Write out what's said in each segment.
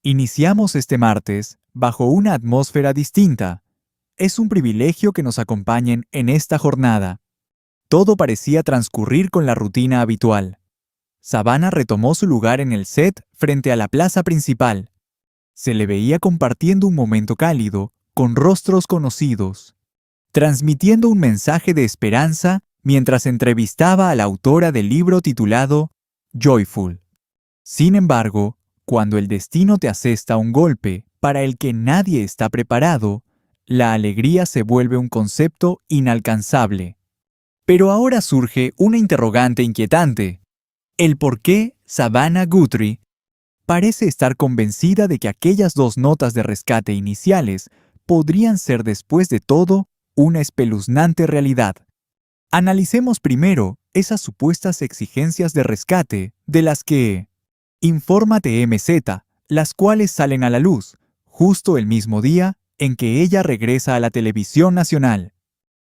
Iniciamos este martes bajo una atmósfera distinta. Es un privilegio que nos acompañen en esta jornada. Todo parecía transcurrir con la rutina habitual. Savannah retomó su lugar en el set frente a la plaza principal. Se le veía compartiendo un momento cálido con rostros conocidos, transmitiendo un mensaje de esperanza mientras entrevistaba a la autora del libro titulado Joyful. Sin embargo, cuando el destino te asesta un golpe para el que nadie está preparado, la alegría se vuelve un concepto inalcanzable. Pero ahora surge una interrogante inquietante. El por qué Savannah Guthrie parece estar convencida de que aquellas 2 notas de rescate iniciales podrían ser después de todo una espeluznante realidad. Analicemos primero esas supuestas exigencias de rescate de las que informa TMZ, las cuales salen a la luz justo el mismo día en que ella regresa a la televisión nacional.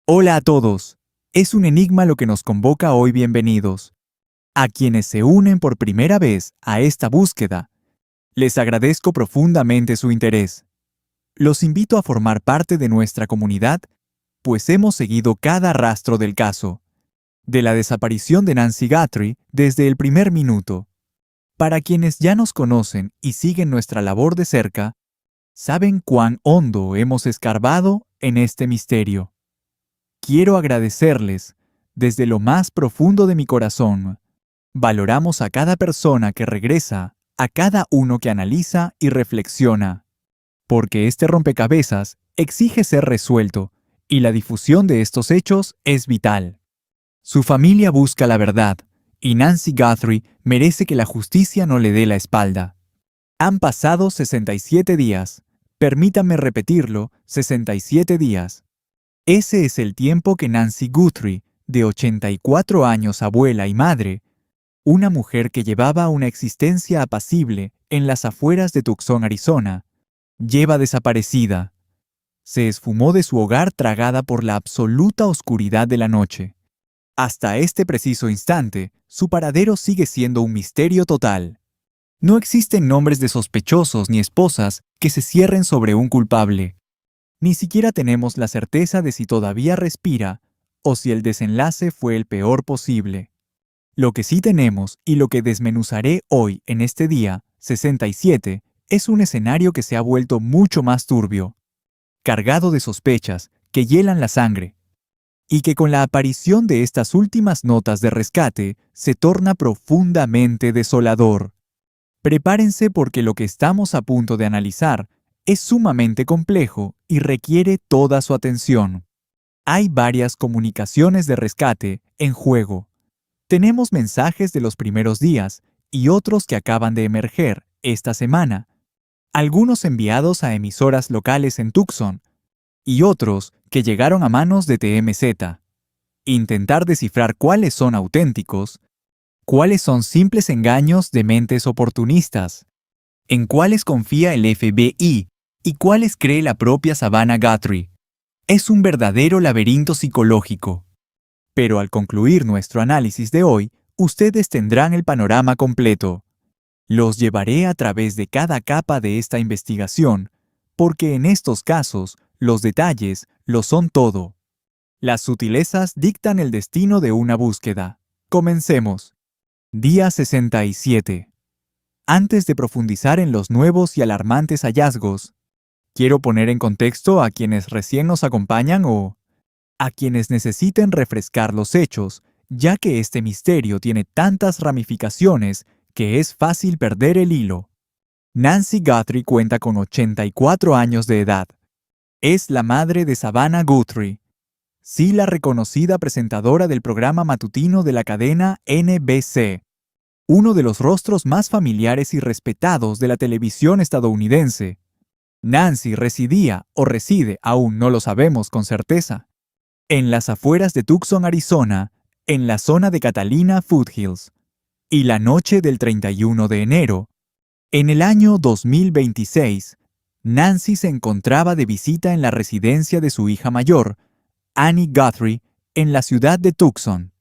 Hola a todos. Es un enigma lo que nos convoca hoy. Bienvenidos. A quienes se unen por primera vez a esta búsqueda, les agradezco profundamente su interés. Los invito a formar parte de nuestra comunidad, pues hemos seguido cada rastro del caso, de la desaparición de Nancy Guthrie desde el primer minuto. Para quienes ya nos conocen y siguen nuestra labor de cerca, saben cuán hondo hemos escarbado en este misterio. Quiero agradecerles desde lo más profundo de mi corazón. Valoramos a cada persona que regresa, a cada uno que analiza y reflexiona, porque este rompecabezas exige ser resuelto y la difusión de estos hechos es vital. Su familia busca la verdad, y Nancy Guthrie merece que la justicia no le dé la espalda. Han pasado 67 días. Permítanme repetirlo, 67 días. Ese es el tiempo que Nancy Guthrie, de 84 años, abuela y madre, una mujer que llevaba una existencia apacible en las afueras de Tucson, Arizona, lleva desaparecida. Se esfumó de su hogar tragada por la absoluta oscuridad de la noche. Hasta este preciso instante, su paradero sigue siendo un misterio total. No existen nombres de sospechosos ni esposas que se cierren sobre un culpable. Ni siquiera tenemos la certeza de si todavía respira o si el desenlace fue el peor posible. Lo que sí tenemos y lo que desmenuzaré hoy en este día 67 es un escenario que se ha vuelto mucho más turbio, cargado de sospechas que hielan la sangre, y que con la aparición de estas últimas notas de rescate se torna profundamente desolador. Prepárense porque lo que estamos a punto de analizar es sumamente complejo y requiere toda su atención. Hay varias comunicaciones de rescate en juego. Tenemos mensajes de los primeros días y otros que acaban de emerger esta semana, algunos enviados a emisoras locales en Tucson y otros que llegaron a manos de TMZ. Intentar descifrar cuáles son auténticos, cuáles son simples engaños de mentes oportunistas, en cuáles confía el FBI y cuáles cree la propia Savannah Guthrie. Es un verdadero laberinto psicológico. Pero al concluir nuestro análisis de hoy, ustedes tendrán el panorama completo. Los llevaré a través de cada capa de esta investigación, porque en estos casos, los detalles lo son todo. Las sutilezas dictan el destino de una búsqueda. Comencemos. Día 67. Antes de profundizar en los nuevos y alarmantes hallazgos, quiero poner en contexto a quienes recién nos acompañan o a quienes necesiten refrescar los hechos, ya que este misterio tiene tantas ramificaciones que es fácil perder el hilo. Nancy Guthrie cuenta con 84 años de edad. Es la madre de Savannah Guthrie, sí, la reconocida presentadora del programa matutino de la cadena NBC, uno de los rostros más familiares y respetados de la televisión estadounidense. Nancy residía o reside, aún no lo sabemos con certeza, en las afueras de Tucson, Arizona, en la zona de Catalina Foothills. Y la noche del 31 de enero, en el año 2026, Nancy se encontraba de visita en la residencia de su hija mayor, Annie Guthrie, en la ciudad de Tucson.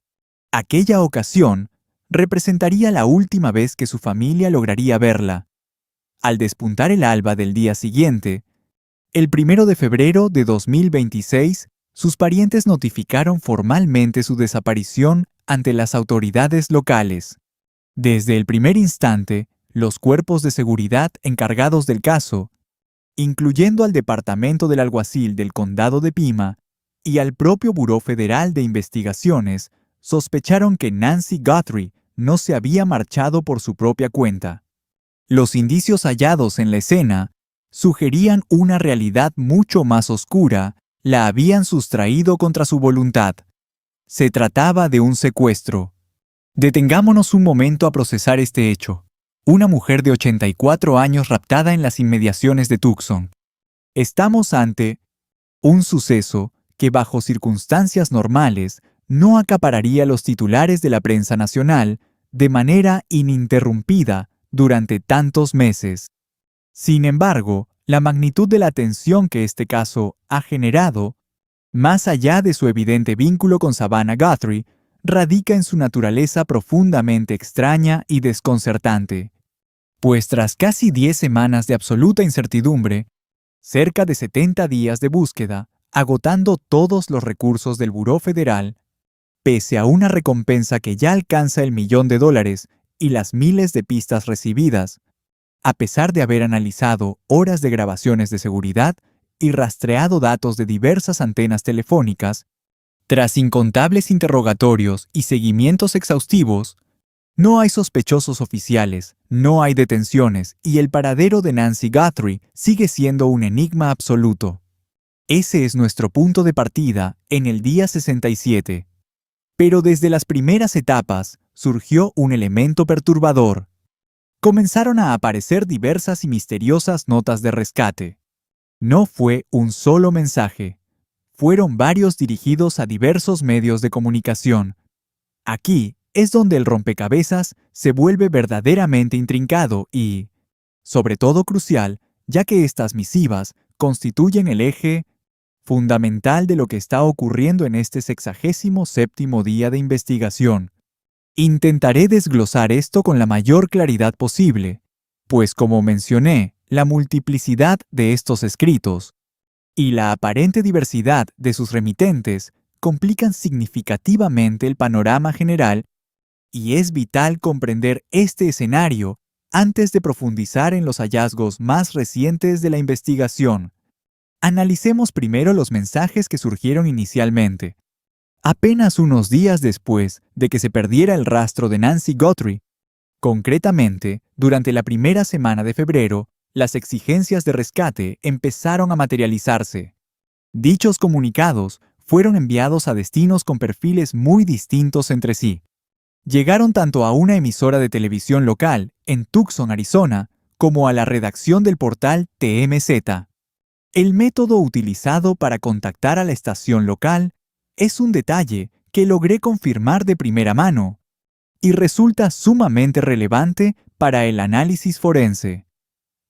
Aquella ocasión representaría la última vez que su familia lograría verla. Al despuntar el alba del día siguiente, el 1 de febrero de 2026, sus parientes notificaron formalmente su desaparición ante las autoridades locales. Desde el primer instante, los cuerpos de seguridad encargados del caso, incluyendo al Departamento del Alguacil del Condado de Pima y al propio Buró Federal de Investigaciones, sospecharon que Nancy Guthrie no se había marchado por su propia cuenta. Los indicios hallados en la escena sugerían una realidad mucho más oscura. La habían sustraído contra su voluntad. Se trataba de un secuestro. Detengámonos un momento a procesar este hecho. Una mujer de 84 años raptada en las inmediaciones de Tucson. Estamos ante un suceso que bajo circunstancias normales no acapararía los titulares de la prensa nacional de manera ininterrumpida durante tantos meses. Sin embargo, la magnitud de la atención que este caso ha generado, más allá de su evidente vínculo con Savannah Guthrie, radica en su naturaleza profundamente extraña y desconcertante. Pues tras casi 10 semanas de absoluta incertidumbre, cerca de 70 días de búsqueda, agotando todos los recursos del Buró Federal, pese a una recompensa que ya alcanza el $1.000.000 y las miles de pistas recibidas, a pesar de haber analizado horas de grabaciones de seguridad y rastreado datos de diversas antenas telefónicas, tras incontables interrogatorios y seguimientos exhaustivos, no hay sospechosos oficiales, no hay detenciones y el paradero de Nancy Guthrie sigue siendo un enigma absoluto. Ese es nuestro punto de partida en el día 67. Pero desde las primeras etapas surgió un elemento perturbador. Comenzaron a aparecer diversas y misteriosas notas de rescate. No fue un solo mensaje. Fueron varios dirigidos a diversos medios de comunicación. Aquí es donde el rompecabezas se vuelve verdaderamente intrincado y, sobre todo, crucial, ya que estas misivas constituyen el eje fundamental de lo que está ocurriendo en este 67º día de investigación. Intentaré desglosar esto con la mayor claridad posible, pues como mencioné, la multiplicidad de estos escritos y la aparente diversidad de sus remitentes complican significativamente el panorama general y es vital comprender este escenario antes de profundizar en los hallazgos más recientes de la investigación. Analicemos primero los mensajes que surgieron inicialmente. Apenas unos días después de que se perdiera el rastro de Nancy Guthrie, concretamente, durante la primera semana de febrero, las exigencias de rescate empezaron a materializarse. Dichos comunicados fueron enviados a destinos con perfiles muy distintos entre sí. Llegaron tanto a una emisora de televisión local en Tucson, Arizona, como a la redacción del portal TMZ. El método utilizado para contactar a la estación local es un detalle que logré confirmar de primera mano y resulta sumamente relevante para el análisis forense.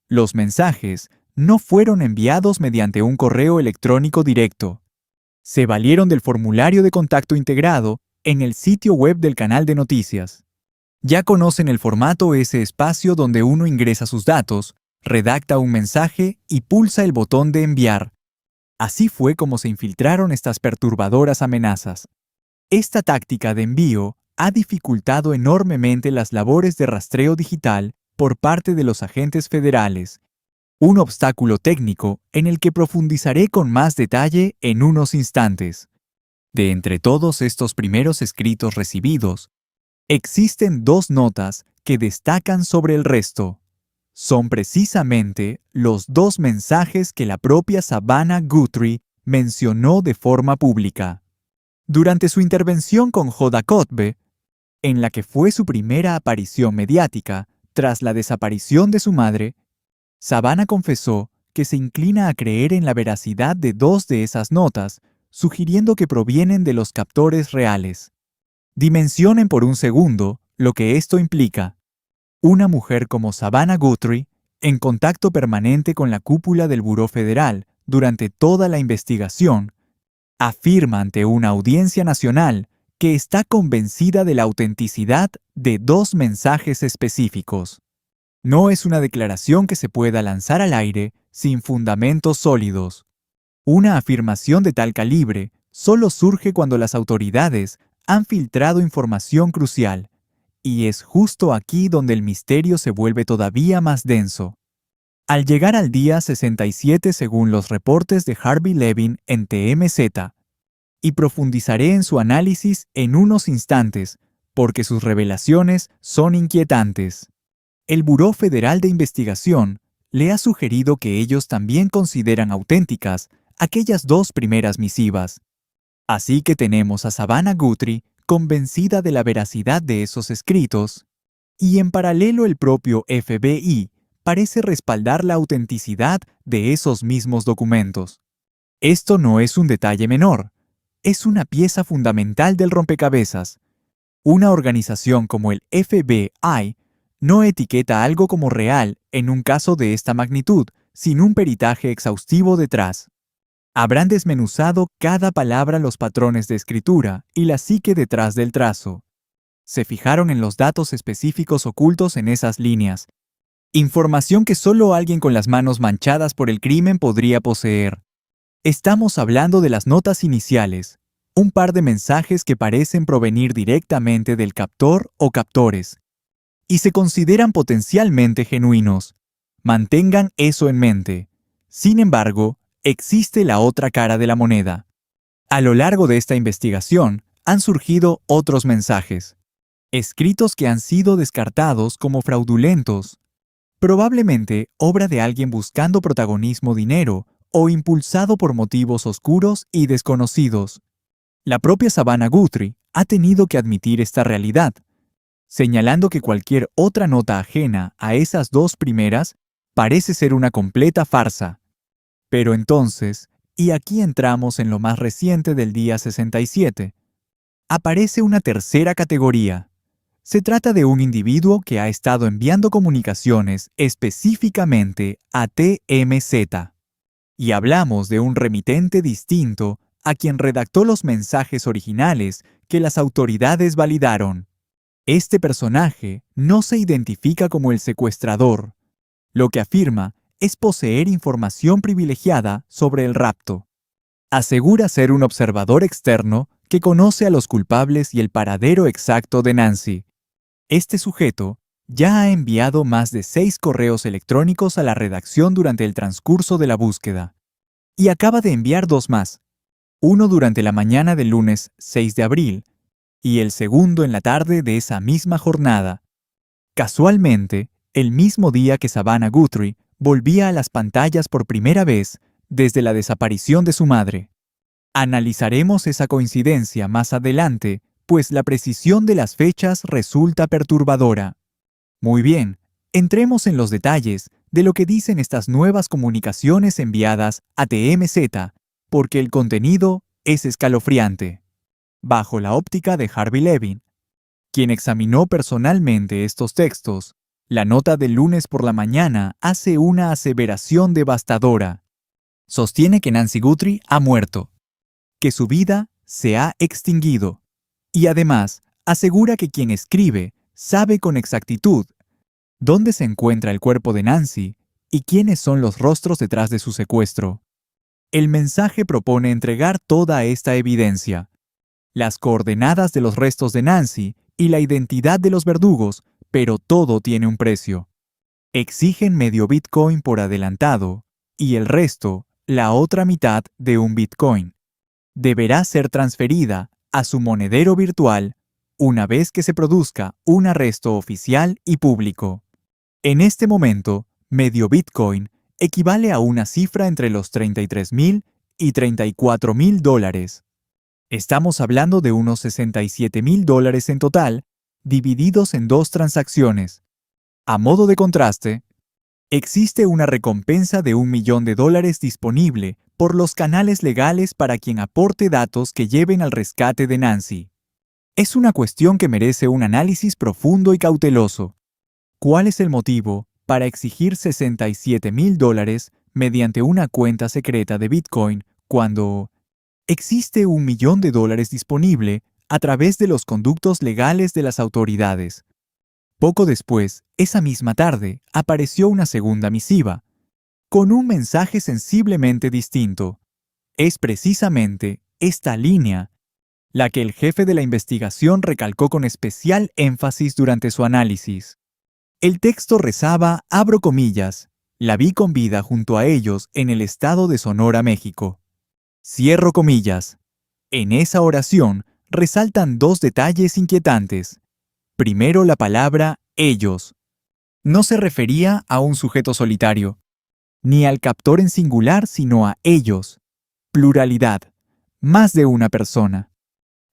Los mensajes no fueron enviados mediante un correo electrónico directo. Se valieron del formulario de contacto integrado en el sitio web del canal de noticias. Ya conocen el formato, ese espacio donde uno ingresa sus datos, redacta un mensaje y pulsa el botón de enviar. Así fue como se infiltraron estas perturbadoras amenazas. Esta táctica de envío ha dificultado enormemente las labores de rastreo digital por parte de los agentes federales, un obstáculo técnico en el que profundizaré con más detalle en unos instantes. De entre todos estos primeros escritos recibidos, existen dos notas que destacan sobre el resto. Son precisamente los dos mensajes que la propia Savannah Guthrie mencionó de forma pública. Durante su intervención con Hoda Kotb, en la que fue su primera aparición mediática tras la desaparición de su madre, Savannah confesó que se inclina a creer en la veracidad de dos de esas notas, sugiriendo que provienen de los captores reales. Dimensionen por un segundo lo que esto implica. Una mujer como Savannah Guthrie, en contacto permanente con la cúpula del Buró Federal durante toda la investigación, afirma ante una audiencia nacional que está convencida de la autenticidad de dos mensajes específicos. No es una declaración que se pueda lanzar al aire sin fundamentos sólidos. Una afirmación de tal calibre solo surge cuando las autoridades han filtrado información crucial, y es justo aquí donde el misterio se vuelve todavía más denso. Al llegar al día 67 según los reportes de Harvey Levin en TMZ, y profundizaré en su análisis en unos instantes, porque sus revelaciones son inquietantes. El Buró Federal de Investigación le ha sugerido que ellos también consideran auténticas aquellas dos primeras misivas. Así que tenemos a Savannah Guthrie convencida de la veracidad de esos escritos, y en paralelo el propio FBI parece respaldar la autenticidad de esos mismos documentos. Esto no es un detalle menor, es una pieza fundamental del rompecabezas. Una organización como el FBI no etiqueta algo como real en un caso de esta magnitud sin un peritaje exhaustivo detrás. Habrán desmenuzado cada palabra, los patrones de escritura y la psique detrás del trazo. Se fijaron en los datos específicos ocultos en esas líneas, información que solo alguien con las manos manchadas por el crimen podría poseer. Estamos hablando de las notas iniciales, un par de mensajes que parecen provenir directamente del captor o captores, y se consideran potencialmente genuinos. Mantengan eso en mente. Sin embargo, existe la otra cara de la moneda. A lo largo de esta investigación han surgido otros mensajes, escritos que han sido descartados como fraudulentos, probablemente obra de alguien buscando protagonismo, dinero o impulsado por motivos oscuros y desconocidos. La propia Savannah Guthrie ha tenido que admitir esta realidad, señalando que cualquier otra nota ajena a esas dos primeras parece ser una completa farsa. Pero entonces, y aquí entramos en lo más reciente del día 67, aparece una tercera categoría. Se trata de un individuo que ha estado enviando comunicaciones específicamente a TMZ. Y hablamos de un remitente distinto a quien redactó los mensajes originales que las autoridades validaron. Este personaje no se identifica como el secuestrador. Lo que afirma es poseer información privilegiada sobre el rapto. Asegura ser un observador externo que conoce a los culpables y el paradero exacto de Nancy. Este sujeto ya ha enviado más de 6 correos electrónicos a la redacción durante el transcurso de la búsqueda. Y acaba de enviar 2 más. Uno durante la mañana del lunes 6 de abril y el segundo en la tarde de esa misma jornada. Casualmente, el mismo día que Savannah Guthrie volvía a las pantallas por primera vez desde la desaparición de su madre. Analizaremos esa coincidencia más adelante, pues la precisión de las fechas resulta perturbadora. Muy bien, entremos en los detalles de lo que dicen estas nuevas comunicaciones enviadas a TMZ, porque el contenido es escalofriante. Bajo la óptica de Harvey Levin, quien examinó personalmente estos textos, la nota del lunes por la mañana hace una aseveración devastadora. Sostiene que Nancy Guthrie ha muerto, que su vida se ha extinguido, y además asegura que quien escribe sabe con exactitud dónde se encuentra el cuerpo de Nancy y quiénes son los rostros detrás de su secuestro. El mensaje propone entregar toda esta evidencia, las coordenadas de los restos de Nancy y la identidad de los verdugos, pero todo tiene un precio. Exigen medio Bitcoin por adelantado y el resto, la otra mitad de un Bitcoin. Deberá ser transferida a su monedero virtual una vez que se produzca un arresto oficial y público. En este momento, medio Bitcoin equivale a una cifra entre los $33,000 y $34,000. Estamos hablando de unos $67,000 en total, divididos en 2 transacciones. A modo de contraste, existe una recompensa de $1 millón disponible por los canales legales para quien aporte datos que lleven al rescate de Nancy. Es una cuestión que merece un análisis profundo y cauteloso. ¿Cuál es el motivo para exigir $67,000 mediante una cuenta secreta de Bitcoin cuando existe $1 millón disponible a través de los conductos legales de las autoridades? Poco después, esa misma tarde, apareció una segunda misiva, con un mensaje sensiblemente distinto. Es precisamente esta línea la que el jefe de la investigación recalcó con especial énfasis durante su análisis. El texto rezaba, abro comillas, la vi con vida junto a ellos en el estado de Sonora, México. Cierro comillas. En esa oración resaltan dos detalles inquietantes. Primero, la palabra ellos. No se refería a un sujeto solitario, ni al captor en singular, sino a ellos. Pluralidad. Más de una persona.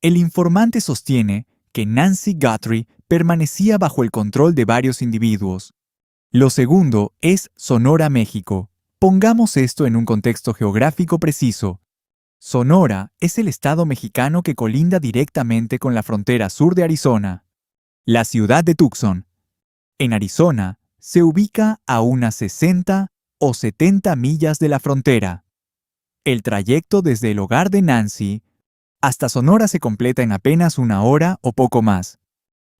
El informante sostiene que Nancy Guthrie permanecía bajo el control de varios individuos. Lo segundo es Sonora, México. Pongamos esto en un contexto geográfico preciso. Sonora es el estado mexicano que colinda directamente con la frontera sur de Arizona. La ciudad de Tucson, en Arizona, se ubica a unas 60 o 70 millas de la frontera. El trayecto desde el hogar de Nancy hasta Sonora se completa en apenas una hora o poco más.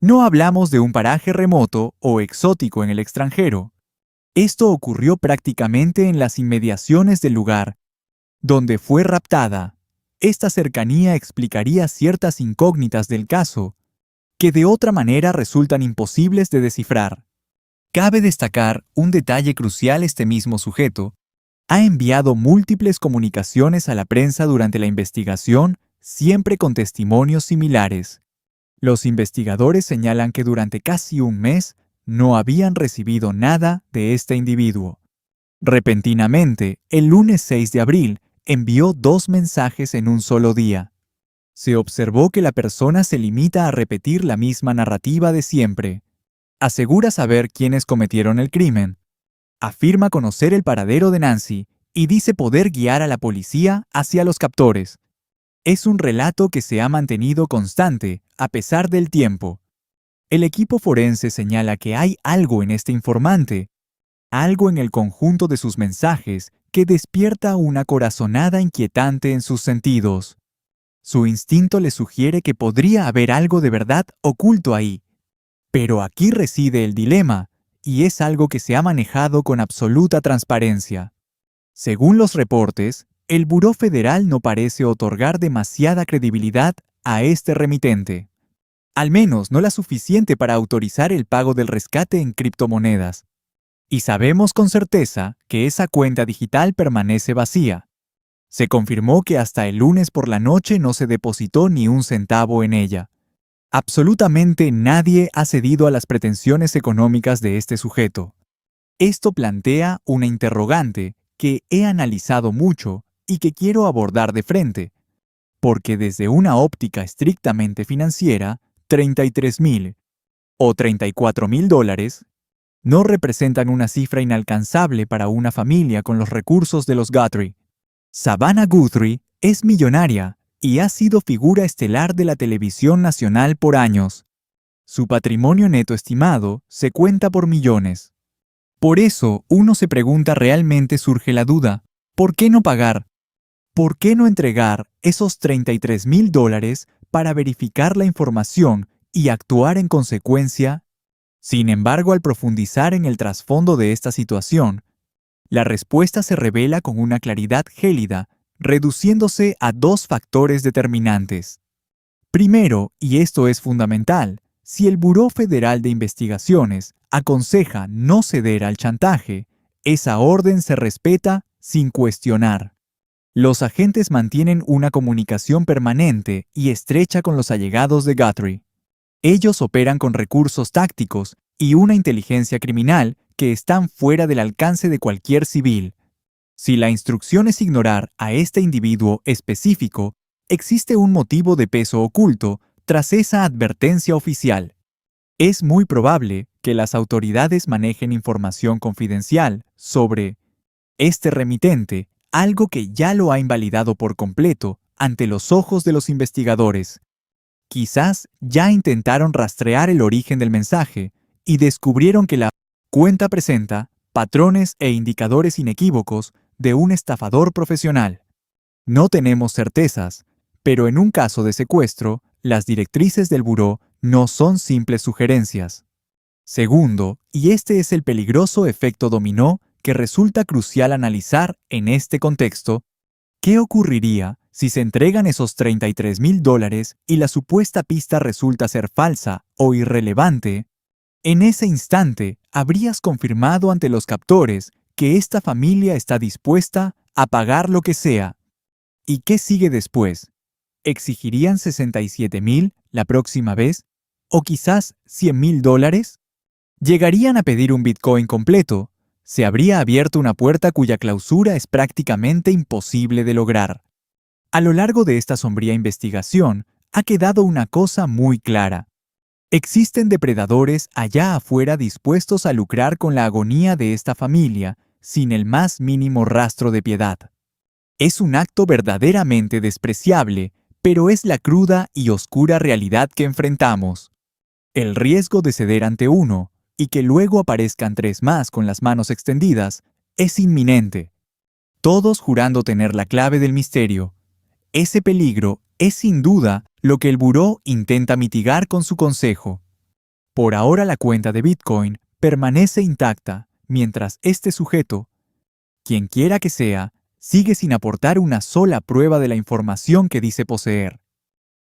No hablamos de un paraje remoto o exótico en el extranjero. Esto ocurrió prácticamente en las inmediaciones del lugar donde fue raptada. Esta cercanía explicaría ciertas incógnitas del caso, que de otra manera resultan imposibles de descifrar. Cabe destacar un detalle crucial: este mismo sujeto ha enviado múltiples comunicaciones a la prensa durante la investigación, siempre con testimonios similares. Los investigadores señalan que durante casi un mes no habían recibido nada de este individuo. Repentinamente, el lunes 6 de abril, envió 2 mensajes en un solo día. Se observó que la persona se limita a repetir la misma narrativa de siempre. Asegura saber quiénes cometieron el crimen. Afirma conocer el paradero de Nancy y dice poder guiar a la policía hacia los captores. Es un relato que se ha mantenido constante a pesar del tiempo. El equipo forense señala que hay algo en este informante, algo en el conjunto de sus mensajes que despierta una corazonada inquietante en sus sentidos. Su instinto le sugiere que podría haber algo de verdad oculto ahí. Pero aquí reside el dilema, y es algo que se ha manejado con absoluta transparencia. Según los reportes, el Buró Federal no parece otorgar demasiada credibilidad a este remitente. Al menos no la suficiente para autorizar el pago del rescate en criptomonedas. Y sabemos con certeza que esa cuenta digital permanece vacía. Se confirmó que hasta el lunes por la noche no se depositó ni un centavo en ella. Absolutamente nadie ha cedido a las pretensiones económicas de este sujeto. Esto plantea una interrogante que he analizado mucho y que quiero abordar de frente, porque desde una óptica estrictamente financiera, 33,000 o 34,000 dólares no representan una cifra inalcanzable para una familia con los recursos de los Guthrie. Savannah Guthrie es millonaria y ha sido figura estelar de la televisión nacional por años. Su patrimonio neto estimado se cuenta por millones. Por eso, uno se pregunta, realmente surge la duda: ¿por qué no pagar? ¿Por qué no entregar esos 33,000 dólares para verificar la información y actuar en consecuencia? Sin embargo, al profundizar en el trasfondo de esta situación, la respuesta se revela con una claridad gélida, reduciéndose a 2 factores determinantes. Primero, y esto es fundamental, si el Buró Federal de Investigaciones aconseja no ceder al chantaje, esa orden se respeta sin cuestionar. Los agentes mantienen una comunicación permanente y estrecha con los allegados de Guthrie. Ellos operan con recursos tácticos y una inteligencia criminal que están fuera del alcance de cualquier civil. Si la instrucción es ignorar a este individuo específico, existe un motivo de peso oculto tras esa advertencia oficial. Es muy probable que las autoridades manejen información confidencial sobre este remitente, algo que ya lo ha invalidado por completo ante los ojos de los investigadores. Quizás ya intentaron rastrear el origen del mensaje y descubrieron que la cuenta presenta patrones e indicadores inequívocos de un estafador profesional. No tenemos certezas, pero en un caso de secuestro, las directrices del buró no son simples sugerencias. Segundo, y este es el peligroso efecto dominó que resulta crucial analizar en este contexto, ¿qué ocurriría si se entregan esos $33,000 y la supuesta pista resulta ser falsa o irrelevante? En ese instante, habrías confirmado ante los captores que esta familia está dispuesta a pagar lo que sea. ¿Y qué sigue después? ¿Exigirían 67,000 la próxima vez? ¿O quizás $100,000? Llegarían a pedir un Bitcoin completo. Se habría abierto una puerta cuya clausura es prácticamente imposible de lograr. A lo largo de esta sombría investigación, ha quedado una cosa muy clara. Existen depredadores allá afuera dispuestos a lucrar con la agonía de esta familia, sin el más mínimo rastro de piedad. Es un acto verdaderamente despreciable, pero es la cruda y oscura realidad que enfrentamos. El riesgo de ceder ante uno, y que luego aparezcan tres más con las manos extendidas, es inminente. Todos jurando tener la clave del misterio. Ese peligro es sin duda lo que el buró intenta mitigar con su consejo. Por ahora la cuenta de Bitcoin permanece intacta, mientras este sujeto, quien quiera que sea, sigue sin aportar una sola prueba de la información que dice poseer.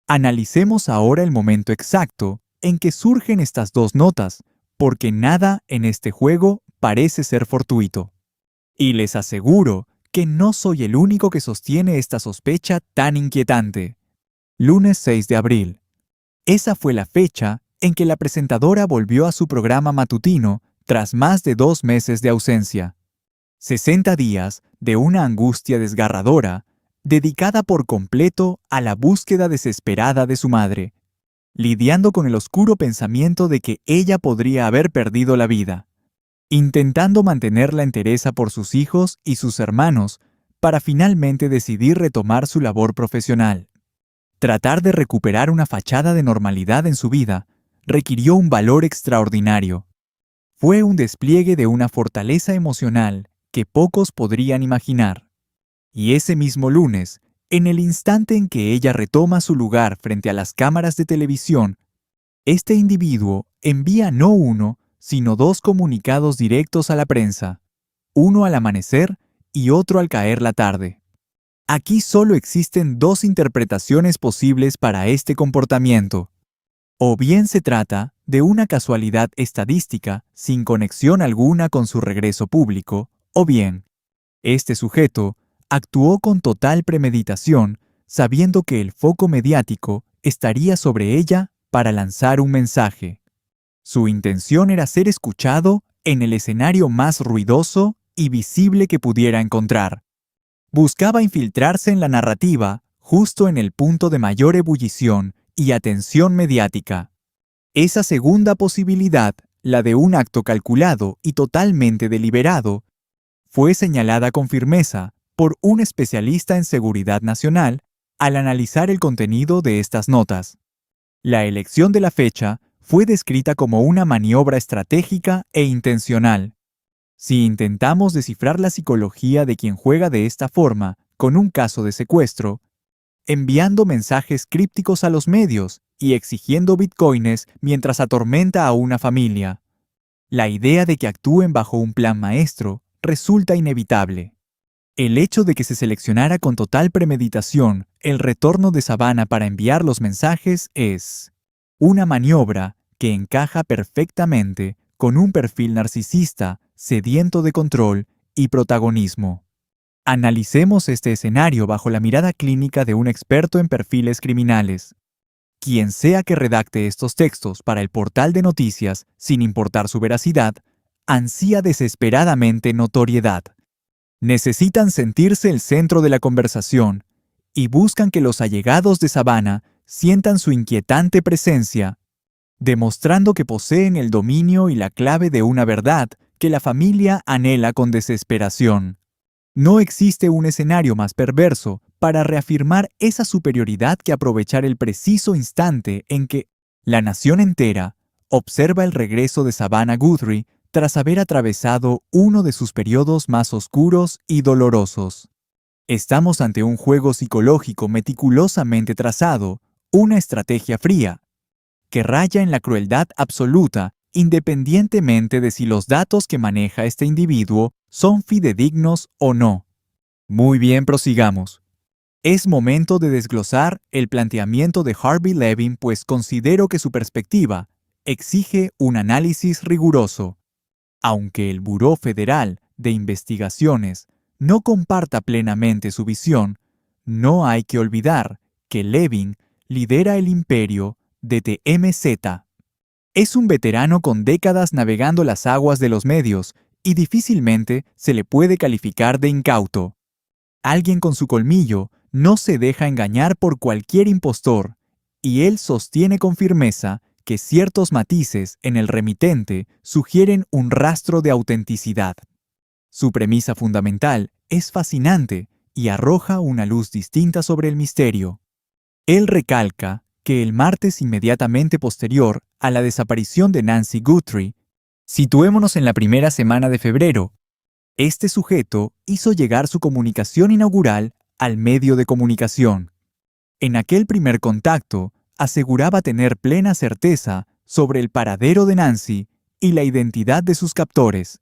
Analicemos ahora el momento exacto en que surgen estas dos notas, porque nada en este juego parece ser fortuito. Y les aseguro que no soy el único que sostiene esta sospecha tan inquietante. Lunes 6 de abril. Esa fue la fecha en que la presentadora volvió a su programa matutino tras más de 2 meses de ausencia. 60 días de una angustia desgarradora, dedicada por completo a la búsqueda desesperada de su madre, lidiando con el oscuro pensamiento de que ella podría haber perdido la vida, intentando mantener la entereza por sus hijos y sus hermanos para finalmente decidir retomar su labor profesional. Tratar de recuperar una fachada de normalidad en su vida requirió un valor extraordinario. Fue un despliegue de una fortaleza emocional que pocos podrían imaginar. Y ese mismo lunes, en el instante en que ella retoma su lugar frente a las cámaras de televisión, este individuo envía no uno, sino dos comunicados directos a la prensa, uno al amanecer y otro al caer la tarde. Aquí solo existen dos interpretaciones posibles para este comportamiento. O bien se trata de una casualidad estadística sin conexión alguna con su regreso público, o bien, este sujeto actuó con total premeditación, sabiendo que el foco mediático estaría sobre ella para lanzar un mensaje. Su intención era ser escuchado en el escenario más ruidoso y visible que pudiera encontrar. Buscaba infiltrarse en la narrativa justo en el punto de mayor ebullición y atención mediática. Esa segunda posibilidad, la de un acto calculado y totalmente deliberado, fue señalada con firmeza por un especialista en seguridad nacional al analizar el contenido de estas notas. La elección de la fecha fue descrita como una maniobra estratégica e intencional. Si intentamos descifrar la psicología de quien juega de esta forma con un caso de secuestro, enviando mensajes crípticos a los medios y exigiendo bitcoins mientras atormenta a una familia, la idea de que actúen bajo un plan maestro resulta inevitable. El hecho de que se seleccionara con total premeditación el retorno de Savannah para enviar los mensajes es una maniobra que encaja perfectamente con un perfil narcisista, sediento de control y protagonismo. Analicemos este escenario bajo la mirada clínica de un experto en perfiles criminales. Quien sea que redacte estos textos para el portal de noticias, sin importar su veracidad, ansía desesperadamente notoriedad. Necesitan sentirse el centro de la conversación y buscan que los allegados de Savannah sientan su inquietante presencia, demostrando que poseen el dominio y la clave de una verdad que la familia anhela con desesperación. No existe un escenario más perverso para reafirmar esa superioridad que aprovechar el preciso instante en que la nación entera observa el regreso de Savannah Guthrie tras haber atravesado uno de sus periodos más oscuros y dolorosos. Estamos ante un juego psicológico meticulosamente trazado, una estrategia fría, que raya en la crueldad absoluta independientemente de si los datos que maneja este individuo son fidedignos o no. Muy bien, prosigamos. Es momento de desglosar el planteamiento de Harvey Levin, pues considero que su perspectiva exige un análisis riguroso. Aunque el Buró Federal de Investigaciones no comparta plenamente su visión, no hay que olvidar que Levin lidera el imperio de TMZ. Es un veterano con décadas navegando las aguas de los medios y difícilmente se le puede calificar de incauto. Alguien con su colmillo no se deja engañar por cualquier impostor, y él sostiene con firmeza que ciertos matices en el remitente sugieren un rastro de autenticidad. Su premisa fundamental es fascinante y arroja una luz distinta sobre el misterio. Él recalca que el martes inmediatamente posterior a la desaparición de Nancy Guthrie, situémonos en la primera semana de febrero, este sujeto hizo llegar su comunicación inaugural al medio de comunicación. En aquel primer contacto, aseguraba tener plena certeza sobre el paradero de Nancy y la identidad de sus captores.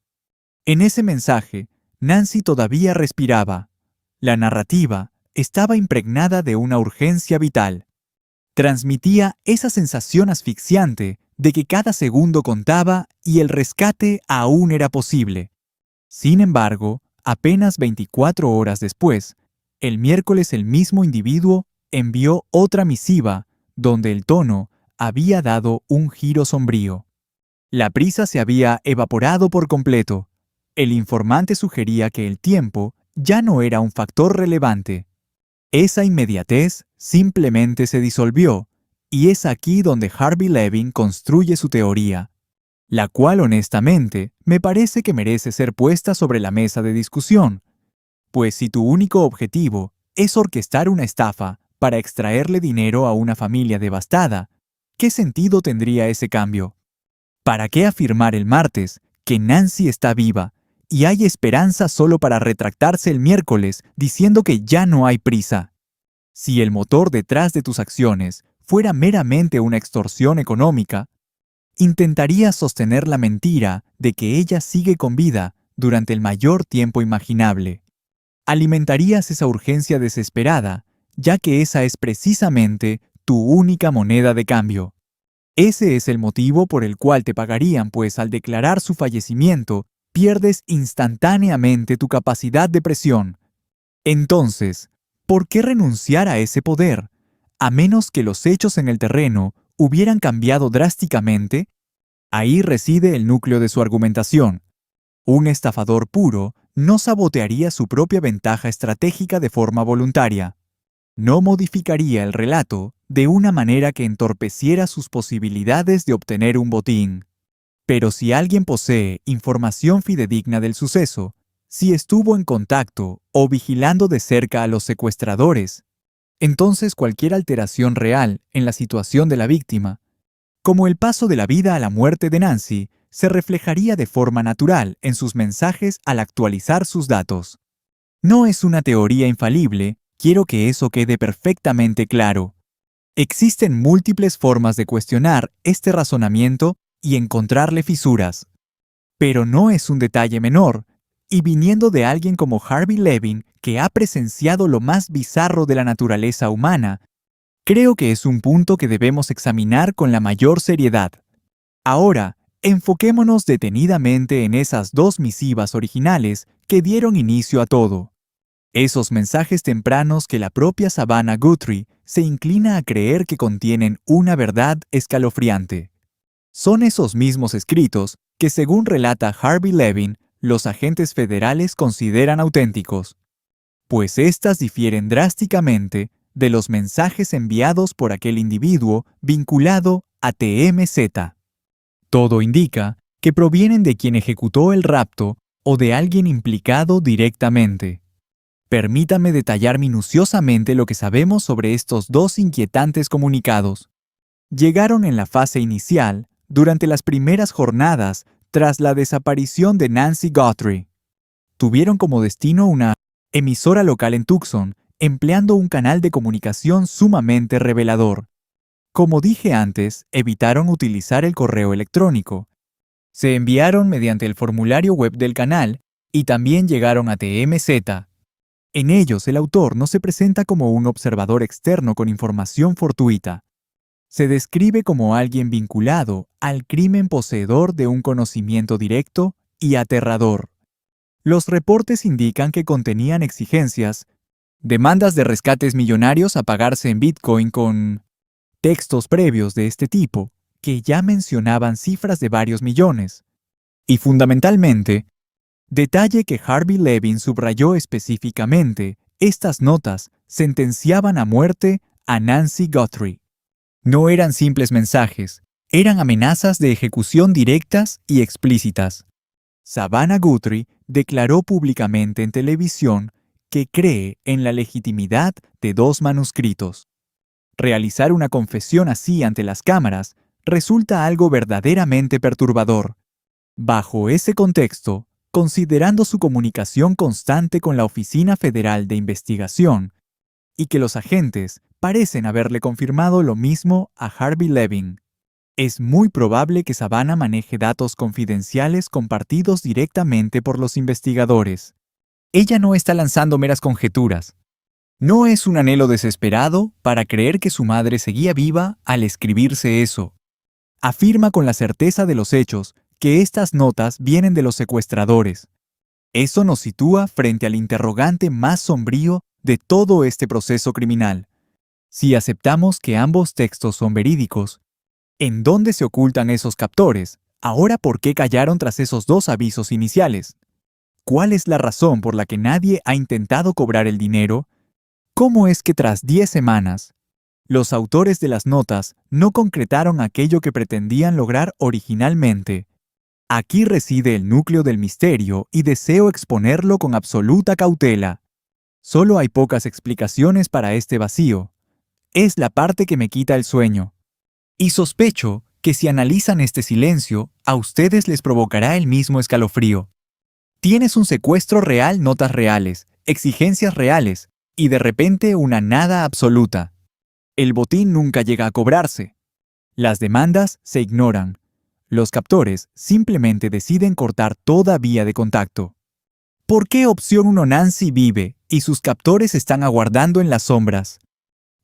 En ese mensaje, Nancy todavía respiraba. La narrativa estaba impregnada de una urgencia vital. Transmitía esa sensación asfixiante de que cada segundo contaba y el rescate aún era posible. Sin embargo, apenas 24 horas después, el miércoles el mismo individuo envió otra misiva donde el tono había dado un giro sombrío. La prisa se había evaporado por completo. El informante sugería que el tiempo ya no era un factor relevante. Esa inmediatez simplemente se disolvió, y es aquí donde Harvey Levin construye su teoría, la cual honestamente me parece que merece ser puesta sobre la mesa de discusión, pues si tu único objetivo es orquestar una estafa para extraerle dinero a una familia devastada, ¿qué sentido tendría ese cambio? ¿Para qué afirmar el martes que Nancy está viva y hay esperanza solo para retractarse el miércoles diciendo que ya no hay prisa? Si el motor detrás de tus acciones fuera meramente una extorsión económica, intentarías sostener la mentira de que ella sigue con vida durante el mayor tiempo imaginable. Alimentarías esa urgencia desesperada, ya que esa es precisamente tu única moneda de cambio. Ese es el motivo por el cual te pagarían, pues al declarar su fallecimiento, pierdes instantáneamente tu capacidad de presión. Entonces, ¿por qué renunciar a ese poder? A menos que los hechos en el terreno hubieran cambiado drásticamente. Ahí reside el núcleo de su argumentación. Un estafador puro no sabotearía su propia ventaja estratégica de forma voluntaria. No modificaría el relato de una manera que entorpeciera sus posibilidades de obtener un botín. Pero si alguien posee información fidedigna del suceso, si estuvo en contacto o vigilando de cerca a los secuestradores, entonces cualquier alteración real en la situación de la víctima, como el paso de la vida a la muerte de Nancy, se reflejaría de forma natural en sus mensajes al actualizar sus datos. No es una teoría infalible, quiero que eso quede perfectamente claro. Existen múltiples formas de cuestionar este razonamiento y encontrarle fisuras. Pero no es un detalle menor, y viniendo de alguien como Harvey Levin, que ha presenciado lo más bizarro de la naturaleza humana, creo que es un punto que debemos examinar con la mayor seriedad. Ahora, enfoquémonos detenidamente en esas dos misivas originales que dieron inicio a todo. Esos mensajes tempranos que la propia Savannah Guthrie se inclina a creer que contienen una verdad escalofriante. Son esos mismos escritos que, según relata Harvey Levin, los agentes federales consideran auténticos, pues éstas difieren drásticamente de los mensajes enviados por aquel individuo vinculado a TMZ. Todo indica que provienen de quien ejecutó el rapto o de alguien implicado directamente. Permítame detallar minuciosamente lo que sabemos sobre estos dos inquietantes comunicados. Llegaron en la fase inicial, durante las primeras jornadas tras la desaparición de Nancy Guthrie. Tuvieron como destino una emisora local en Tucson, empleando un canal de comunicación sumamente revelador. Como dije antes, evitaron utilizar el correo electrónico, Se enviaron mediante el formulario web del canal y también llegaron a TMZ. En ellos, el autor no se presenta como un observador externo con información fortuita. Se describe como alguien vinculado al crimen poseedor de un conocimiento directo y aterrador. Los reportes indican que contenían exigencias, demandas de rescates millonarios a pagarse en Bitcoin con textos previos de este tipo, que ya mencionaban cifras de varios millones. Y fundamentalmente, detalle que Harvey Levin subrayó específicamente, estas notas sentenciaban a muerte a Nancy Guthrie. No eran simples mensajes, eran amenazas de ejecución directas y explícitas. Savannah Guthrie declaró públicamente en televisión que cree en la legitimidad de 2 manuscritos. Realizar una confesión así ante las cámaras resulta algo verdaderamente perturbador. Bajo ese contexto, considerando su comunicación constante con la Oficina Federal de Investigación y que los agentes parecen haberle confirmado lo mismo a Harvey Levin, es muy probable que Savannah maneje datos confidenciales compartidos directamente por los investigadores. Ella no está lanzando meras conjeturas. No es un anhelo desesperado para creer que su madre seguía viva al escribirse eso. Afirma con la certeza de los hechos que estas notas vienen de los secuestradores. Eso nos sitúa frente al interrogante más sombrío de todo este proceso criminal. Si aceptamos que ambos textos son verídicos, ¿en dónde se ocultan esos captores? Ahora, ¿por qué callaron tras esos 2 avisos iniciales? ¿Cuál es la razón por la que nadie ha intentado cobrar el dinero? ¿Cómo es que tras 10 semanas, los autores de las notas no concretaron aquello que pretendían lograr originalmente? Aquí reside el núcleo del misterio y deseo exponerlo con absoluta cautela. Solo hay pocas explicaciones para este vacío. Es la parte que me quita el sueño. Y sospecho que si analizan este silencio, a ustedes les provocará el mismo escalofrío. Tienes un secuestro real, notas reales, exigencias reales, y de repente una nada absoluta. El botín nunca llega a cobrarse. Las demandas se ignoran. Los captores simplemente deciden cortar toda vía de contacto. ¿Por qué opción 1 Nancy vive y sus captores están aguardando en las sombras?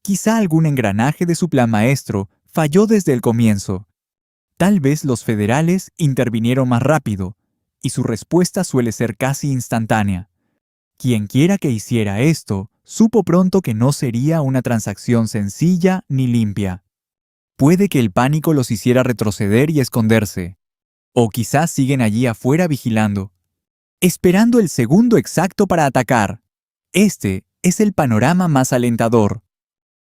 Quizá algún engranaje de su plan maestro falló desde el comienzo. Tal vez los federales intervinieron más rápido, y su respuesta suele ser casi instantánea. Quienquiera que hiciera esto, supo pronto que no sería una transacción sencilla ni limpia. Puede que el pánico los hiciera retroceder y esconderse. O quizás siguen allí afuera vigilando, esperando el segundo exacto para atacar. Este es el panorama más alentador.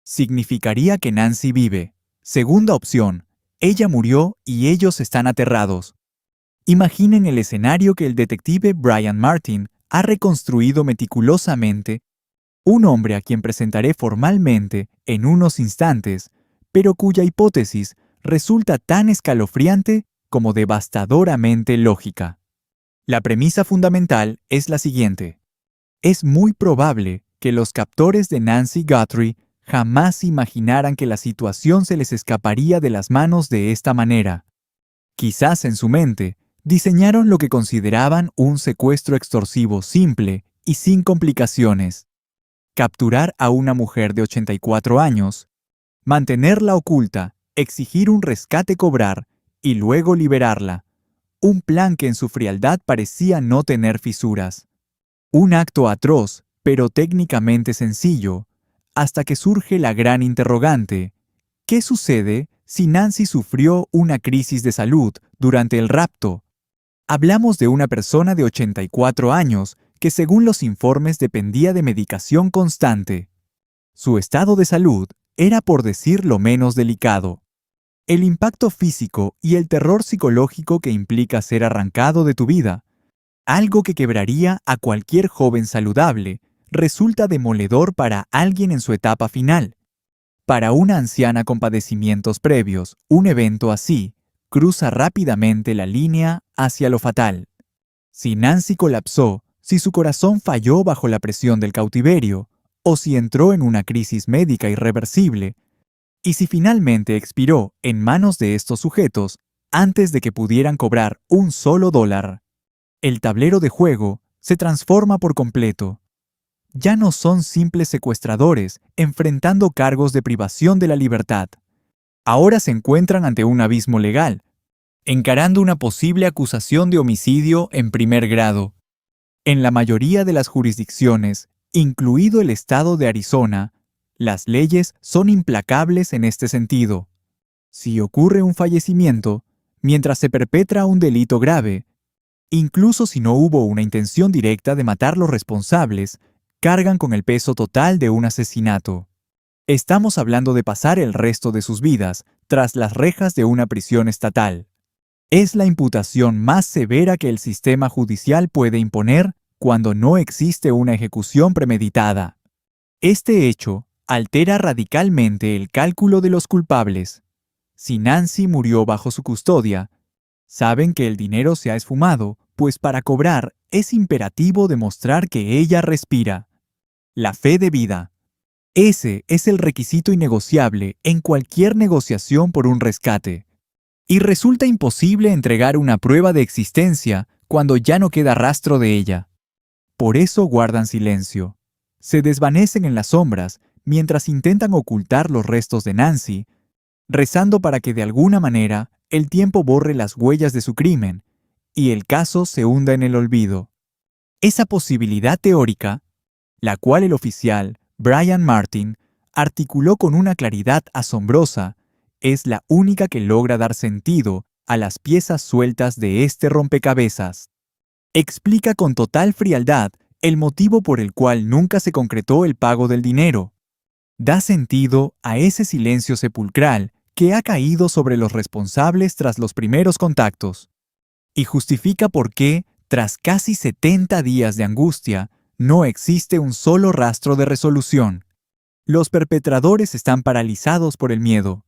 Significaría que Nancy vive. Segunda opción, ella murió y ellos están aterrados. Imaginen el escenario que el detective Brian Martin ha reconstruido meticulosamente, un hombre a quien presentaré formalmente en unos instantes, pero cuya hipótesis resulta tan escalofriante como devastadoramente lógica. La premisa fundamental es la siguiente. Es muy probable que los captores de Nancy Guthrie jamás imaginaran que la situación se les escaparía de las manos de esta manera. Quizás en su mente diseñaron lo que consideraban un secuestro extorsivo simple y sin complicaciones. Capturar a una mujer de 84 años, mantenerla oculta, exigir un rescate cobrar y luego liberarla. Un plan que en su frialdad parecía no tener fisuras. Un acto atroz, pero técnicamente sencillo, hasta que surge la gran interrogante. ¿Qué sucede si Nancy sufrió una crisis de salud durante el rapto? Hablamos de una persona de 84 años que según los informes dependía de medicación constante. Su estado de salud era por decir lo menos delicado. El impacto físico y el terror psicológico que implica ser arrancado de tu vida, algo que quebraría a cualquier joven saludable, resulta demoledor para alguien en su etapa final. Para una anciana con padecimientos previos, un evento así cruza rápidamente la línea hacia lo fatal. Si Nancy colapsó, si su corazón falló bajo la presión del cautiverio, o si entró en una crisis médica irreversible, y si finalmente expiró en manos de estos sujetos, antes de que pudieran cobrar un solo dólar. El tablero de juego se transforma por completo. Ya no son simples secuestradores enfrentando cargos de privación de la libertad. Ahora se encuentran ante un abismo legal, encarando una posible acusación de homicidio en primer grado. En la mayoría de las jurisdicciones, incluido el estado de Arizona, las leyes son implacables en este sentido. Si ocurre un fallecimiento, mientras se perpetra un delito grave, incluso si no hubo una intención directa de matar los responsables, cargan con el peso total de un asesinato. Estamos hablando de pasar el resto de sus vidas tras las rejas de una prisión estatal. Es la imputación más severa que el sistema judicial puede imponer cuando no existe una ejecución premeditada. Este hecho altera radicalmente el cálculo de los culpables. Si Nancy murió bajo su custodia, saben que el dinero se ha esfumado, pues para cobrar es imperativo demostrar que ella respira. La fe de vida. Ese es el requisito innegociable en cualquier negociación por un rescate. Y resulta imposible entregar una prueba de existencia cuando ya no queda rastro de ella. Por eso guardan silencio. Se desvanecen en las sombras mientras intentan ocultar los restos de Nancy, rezando para que de alguna manera el tiempo borre las huellas de su crimen y el caso se hunda en el olvido. Esa posibilidad teórica, la cual el oficial Brian Martin articuló con una claridad asombrosa, es la única que logra dar sentido a las piezas sueltas de este rompecabezas. Explica con total frialdad el motivo por el cual nunca se concretó el pago del dinero. Da sentido a ese silencio sepulcral que ha caído sobre los responsables tras los primeros contactos. Y justifica por qué, tras casi 70 días de angustia, no existe un solo rastro de resolución. Los perpetradores están paralizados por el miedo.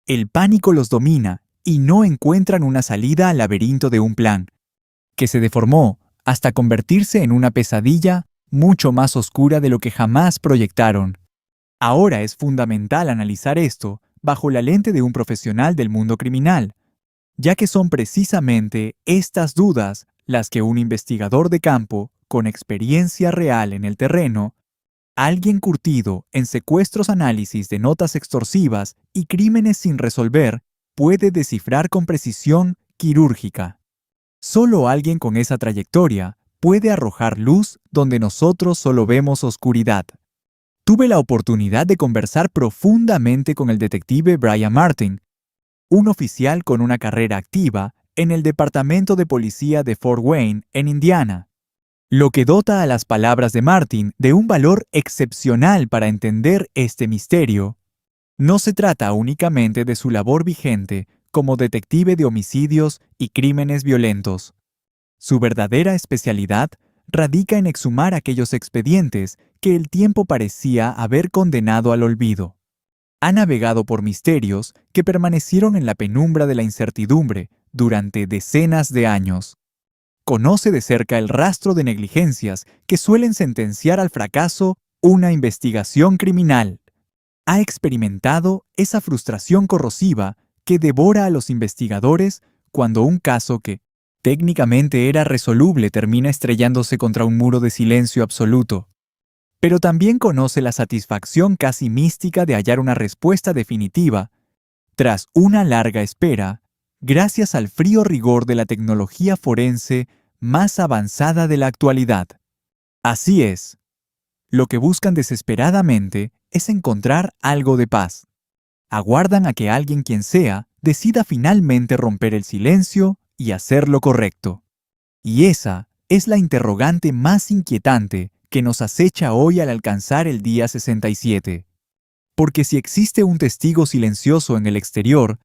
El pánico los domina y no encuentran una salida al laberinto de un plan, que se deformó hasta convertirse en una pesadilla mucho más oscura de lo que jamás proyectaron. Ahora es fundamental analizar esto bajo la lente de un profesional del mundo criminal, ya que son precisamente estas dudas las que un investigador de campo, con experiencia real en el terreno, alguien curtido en secuestros, análisis de notas extorsivas y crímenes sin resolver, puede descifrar con precisión quirúrgica. Solo alguien con esa trayectoria puede arrojar luz donde nosotros solo vemos oscuridad. Tuve la oportunidad de conversar profundamente con el detective Brian Martin, un oficial con una carrera activa en el Departamento de Policía de Fort Wayne, en Indiana, lo que dota a las palabras de Martin de un valor excepcional para entender este misterio. No se trata únicamente de su labor vigente como detective de homicidios y crímenes violentos. Su verdadera especialidad radica en exhumar aquellos expedientes que el tiempo parecía haber condenado al olvido. Ha navegado por misterios que permanecieron en la penumbra de la incertidumbre durante decenas de años. Conoce de cerca el rastro de negligencias que suelen sentenciar al fracaso una investigación criminal. Ha experimentado esa frustración corrosiva que devora a los investigadores cuando un caso que técnicamente era resoluble termina estrellándose contra un muro de silencio absoluto. Pero también conoce la satisfacción casi mística de hallar una respuesta definitiva, tras una larga espera, gracias al frío rigor de la tecnología forense más avanzada de la actualidad. Así es. Lo que buscan desesperadamente es encontrar algo de paz. Aguardan a que alguien, quien sea, decida finalmente romper el silencio y hacer lo correcto. Y esa es la interrogante más inquietante que nos acecha hoy al alcanzar el día 67. Porque si existe un testigo silencioso en el exterior,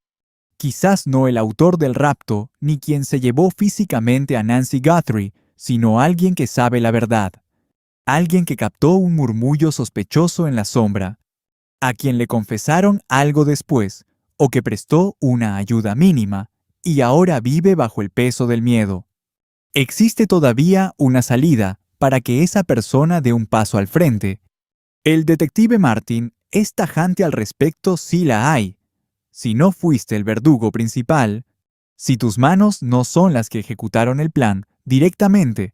quizás no el autor del rapto ni quien se llevó físicamente a Nancy Guthrie, sino alguien que sabe la verdad. Alguien que captó un murmullo sospechoso en la sombra, a quien le confesaron algo después, o que prestó una ayuda mínima, y ahora vive bajo el peso del miedo. Existe todavía una salida para que esa persona dé un paso al frente. El detective Martin es tajante al respecto si la hay. Si no fuiste el verdugo principal, Si tus manos no son las que ejecutaron el plan directamente,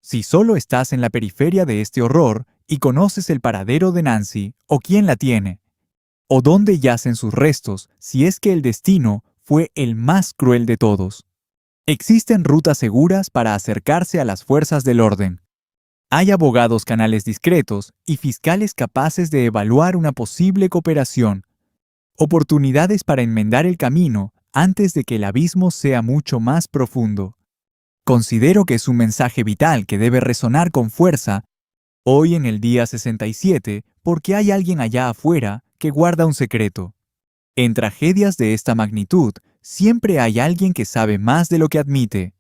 si solo estás en la periferia de este horror y conoces el paradero de Nancy o quién la tiene, o dónde yacen sus restos si es que el destino fue el más cruel de todos. Existen rutas seguras para acercarse a las fuerzas del orden. Hay abogados canales discretos y fiscales capaces de evaluar una posible cooperación, oportunidades para enmendar el camino antes de que el abismo sea mucho más profundo. Considero que es un mensaje vital que debe resonar con fuerza hoy en el día 67 porque hay alguien allá afuera que guarda un secreto. En tragedias de esta magnitud, siempre hay alguien que sabe más de lo que admite.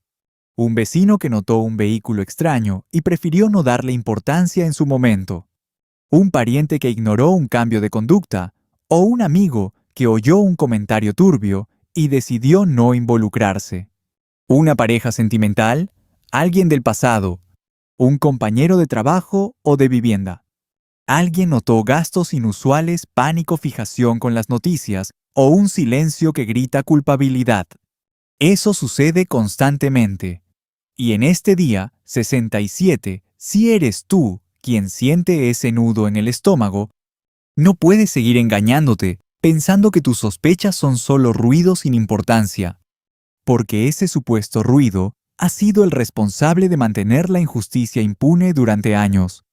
Un vecino que notó un vehículo extraño y prefirió no darle importancia en su momento. Un pariente que ignoró un cambio de conducta, o un amigo que oyó un comentario turbio y decidió no involucrarse. Una pareja sentimental, alguien del pasado, un compañero de trabajo o de vivienda. Alguien notó gastos inusuales, pánico, fijación con las noticias o un silencio que grita culpabilidad. Eso sucede constantemente. Y en este día 67, si eres tú quien siente ese nudo en el estómago, no puedes seguir engañándote pensando que tus sospechas son solo ruido sin importancia, porque ese supuesto ruido ha sido el responsable de mantener la injusticia impune durante años.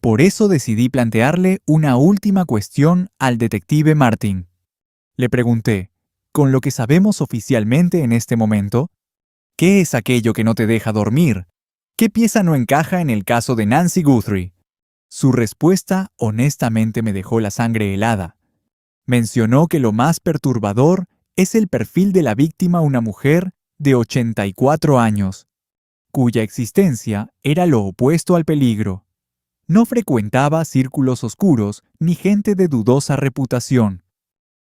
Por eso decidí plantearle una última cuestión al detective Martin. Le pregunté, con lo que sabemos oficialmente en este momento, ¿qué es aquello que no te deja dormir? ¿Qué pieza no encaja en el caso de Nancy Guthrie? Su respuesta honestamente me dejó la sangre helada. Mencionó que lo más perturbador es el perfil de la víctima, una mujer de 84 años, cuya existencia era lo opuesto al peligro. No frecuentaba círculos oscuros ni gente de dudosa reputación.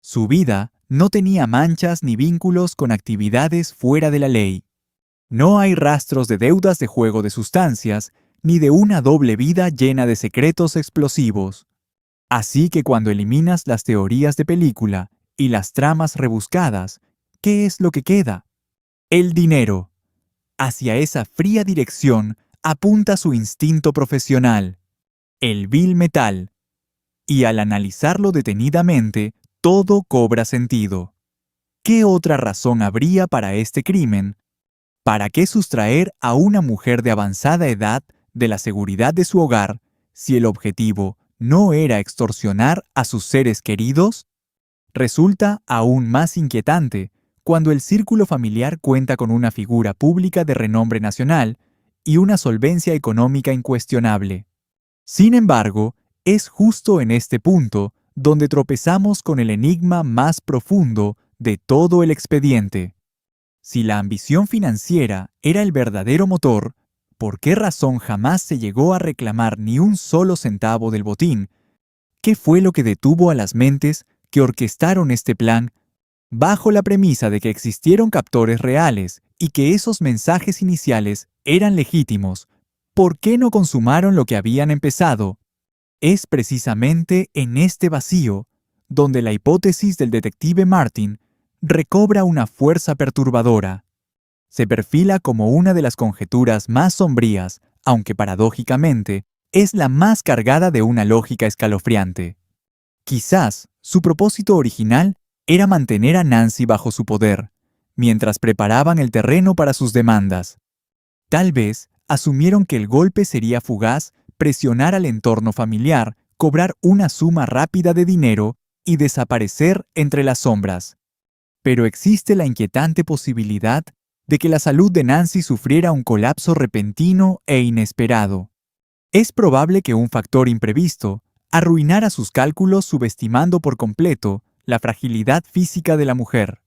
Su vida no tenía manchas ni vínculos con actividades fuera de la ley. No hay rastros de deudas de juego de sustancias, ni de una doble vida llena de secretos explosivos. Así que cuando eliminas las teorías de película y las tramas rebuscadas, ¿qué es lo que queda? El dinero. Hacia esa fría dirección apunta su instinto profesional, el vil metal. Y al analizarlo detenidamente, todo cobra sentido. ¿Qué otra razón habría para este crimen? ¿Para qué sustraer a una mujer de avanzada edad de la seguridad de su hogar si el objetivo no era extorsionar a sus seres queridos? Resulta aún más inquietante cuando el círculo familiar cuenta con una figura pública de renombre nacional y una solvencia económica incuestionable. Sin embargo, es justo en este punto donde tropezamos con el enigma más profundo de todo el expediente. Si la ambición financiera era el verdadero motor, ¿por qué razón jamás se llegó a reclamar ni un solo centavo del botín? ¿Qué fue lo que detuvo a las mentes que orquestaron este plan bajo la premisa de que existieron captores reales y que esos mensajes iniciales eran legítimos? ¿Por qué no consumaron lo que habían empezado? Es precisamente en este vacío donde la hipótesis del detective Martin recobra una fuerza perturbadora. Se perfila como una de las conjeturas más sombrías, aunque paradójicamente es la más cargada de una lógica escalofriante. Quizás su propósito original era mantener a Nancy bajo su poder, mientras preparaban el terreno para sus demandas. Tal vez asumieron que el golpe sería fugaz, presionar al entorno familiar, cobrar una suma rápida de dinero y desaparecer entre las sombras. Pero existe la inquietante posibilidad de que la salud de Nancy sufriera un colapso repentino e inesperado. Es probable que un factor imprevisto arruinara sus cálculos subestimando por completo la fragilidad física de la mujer.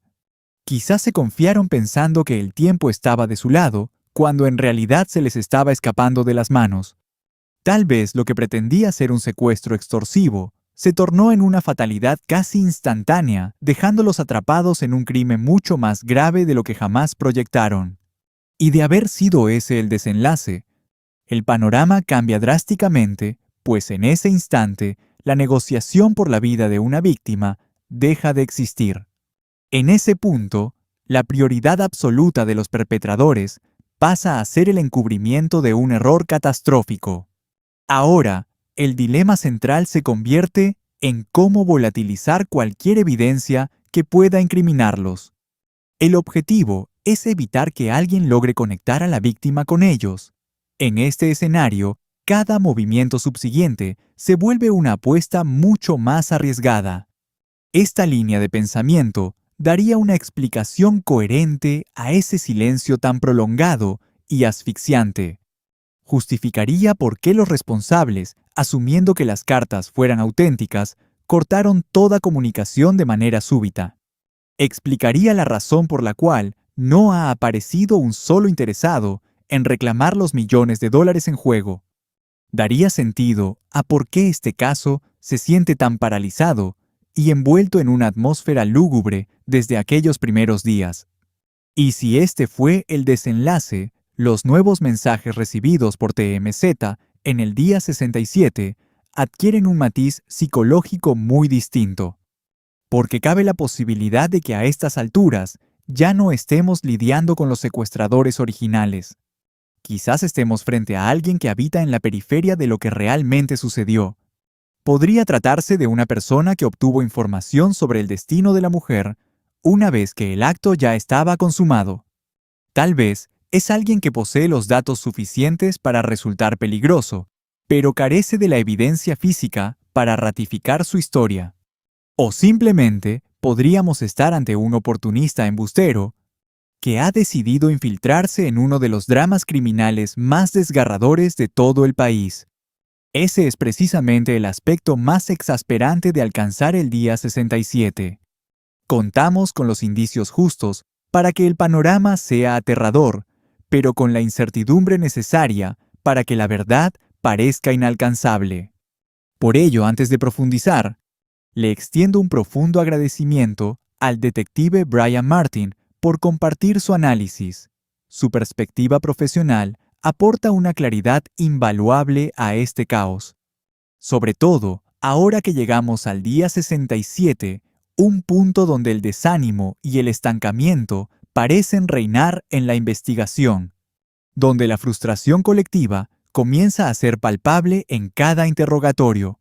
Quizás se confiaron pensando que el tiempo estaba de su lado, cuando en realidad se les estaba escapando de las manos. Tal vez lo que pretendía ser un secuestro extorsivo se tornó en una fatalidad casi instantánea, dejándolos atrapados en un crimen mucho más grave de lo que jamás proyectaron. Y de haber sido ese el desenlace, el panorama cambia drásticamente, pues en ese instante la negociación por la vida de una víctima deja de existir. En ese punto, la prioridad absoluta de los perpetradores pasa a ser el encubrimiento de un error catastrófico. Ahora, el dilema central se convierte en cómo volatilizar cualquier evidencia que pueda incriminarlos. El objetivo es evitar que alguien logre conectar a la víctima con ellos. En este escenario, cada movimiento subsiguiente se vuelve una apuesta mucho más arriesgada. Esta línea de pensamiento daría una explicación coherente a ese silencio tan prolongado y asfixiante. Justificaría por qué los responsables, asumiendo que las cartas fueran auténticas, cortaron toda comunicación de manera súbita. Explicaría la razón por la cual no ha aparecido un solo interesado en reclamar los millones de dólares en juego. Daría sentido a por qué este caso se siente tan paralizado y envuelto en una atmósfera lúgubre desde aquellos primeros días. Y si este fue el desenlace, los nuevos mensajes recibidos por TMZ en el día 67 adquieren un matiz psicológico muy distinto. Porque cabe la posibilidad de que a estas alturas ya no estemos lidiando con los secuestradores originales. Quizás estemos frente a alguien que habita en la periferia de lo que realmente sucedió. Podría tratarse de una persona que obtuvo información sobre el destino de la mujer una vez que el acto ya estaba consumado. Tal vez es alguien que posee los datos suficientes para resultar peligroso, pero carece de la evidencia física para ratificar su historia. O simplemente podríamos estar ante un oportunista embustero que ha decidido infiltrarse en uno de los dramas criminales más desgarradores de todo el país. Ese es precisamente el aspecto más exasperante de alcanzar el día 67. Contamos con los indicios justos para que el panorama sea aterrador, pero con la incertidumbre necesaria para que la verdad parezca inalcanzable. Por ello, antes de profundizar, le extiendo un profundo agradecimiento al detective Brian Martin por compartir su análisis. Su perspectiva profesional aporta una claridad invaluable a este caos. Sobre todo, ahora que llegamos al día 67, un punto donde el desánimo y el estancamiento parecen reinar en la investigación, donde la frustración colectiva comienza a ser palpable en cada interrogatorio,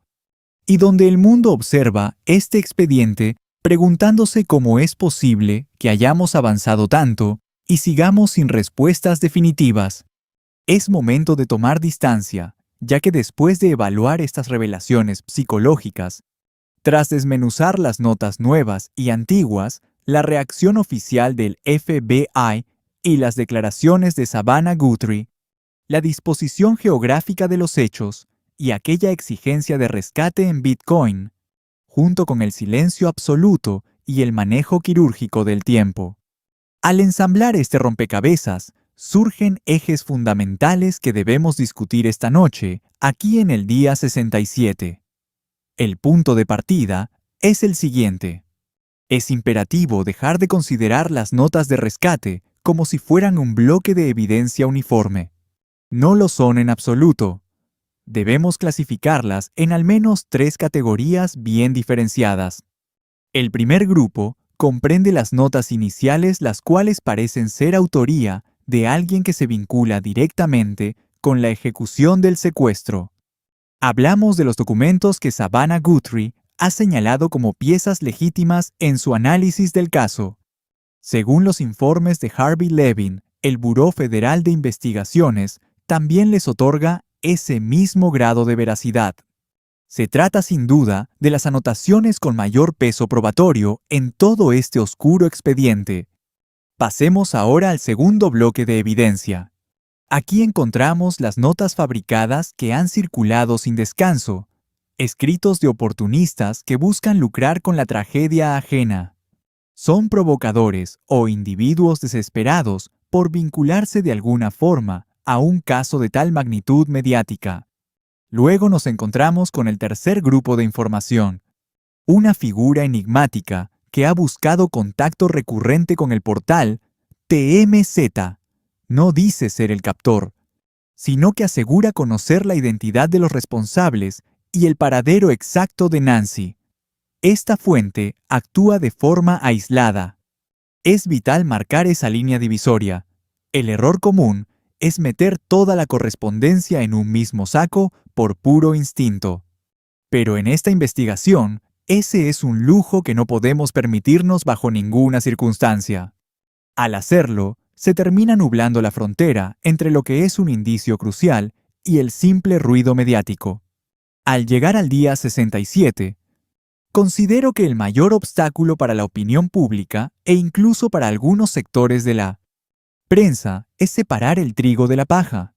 y donde el mundo observa este expediente preguntándose cómo es posible que hayamos avanzado tanto y sigamos sin respuestas definitivas. Es momento de tomar distancia, ya que después de evaluar estas revelaciones psicológicas, tras desmenuzar las notas nuevas y antiguas, la reacción oficial del FBI y las declaraciones de Savannah Guthrie, la disposición geográfica de los hechos y aquella exigencia de rescate en Bitcoin, junto con el silencio absoluto y el manejo quirúrgico del tiempo. Al ensamblar este rompecabezas, surgen ejes fundamentales que debemos discutir esta noche, aquí en el día 67. El punto de partida es el siguiente. Es imperativo dejar de considerar las notas de rescate como si fueran un bloque de evidencia uniforme. No lo son en absoluto. Debemos clasificarlas en al menos 3 categorías bien diferenciadas. El primer grupo comprende las notas iniciales, las cuales parecen ser autoría de alguien que se vincula directamente con la ejecución del secuestro. Hablamos de los documentos que Savannah Guthrie ha señalado como piezas legítimas en su análisis del caso. Según los informes de Harvey Levin, el Buró Federal de Investigaciones también les otorga ese mismo grado de veracidad. Se trata sin duda de las anotaciones con mayor peso probatorio en todo este oscuro expediente. Pasemos ahora al segundo bloque de evidencia. Aquí encontramos las notas fabricadas que han circulado sin descanso, escritos de oportunistas que buscan lucrar con la tragedia ajena. Son provocadores o individuos desesperados por vincularse de alguna forma a un caso de tal magnitud mediática. Luego nos encontramos con el tercer grupo de información, una figura enigmática que ha buscado contacto recurrente con el portal TMZ. No dice ser el captor, sino que asegura conocer la identidad de los responsables y el paradero exacto de Nancy. Esta fuente actúa de forma aislada. Es vital marcar esa línea divisoria. El error común es meter toda la correspondencia en un mismo saco por puro instinto. Pero en esta investigación, ese es un lujo que no podemos permitirnos bajo ninguna circunstancia. Al hacerlo, se termina nublando la frontera entre lo que es un indicio crucial y el simple ruido mediático. Al llegar al día 67, considero que el mayor obstáculo para la opinión pública e incluso para algunos sectores de la prensa es separar el trigo de la paja.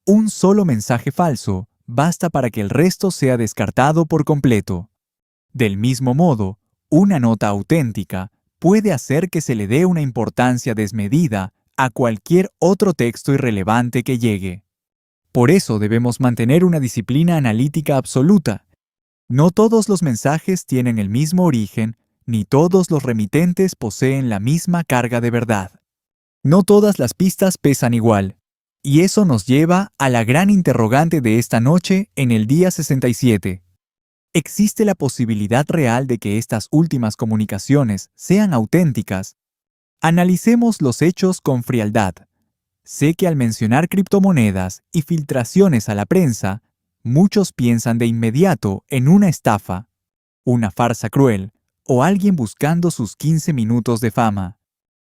Un solo mensaje falso basta para que el resto sea descartado por completo. Del mismo modo, una nota auténtica puede hacer que se le dé una importancia desmedida a cualquier otro texto irrelevante que llegue. Por eso debemos mantener una disciplina analítica absoluta. No todos los mensajes tienen el mismo origen, ni todos los remitentes poseen la misma carga de verdad. No todas las pistas pesan igual. Y eso nos lleva a la gran interrogante de esta noche en el día 67. ¿Existe la posibilidad real de que estas últimas comunicaciones sean auténticas? Analicemos los hechos con frialdad. Sé que al mencionar criptomonedas y filtraciones a la prensa, muchos piensan de inmediato en una estafa, una farsa cruel o alguien buscando sus 15 minutos de fama.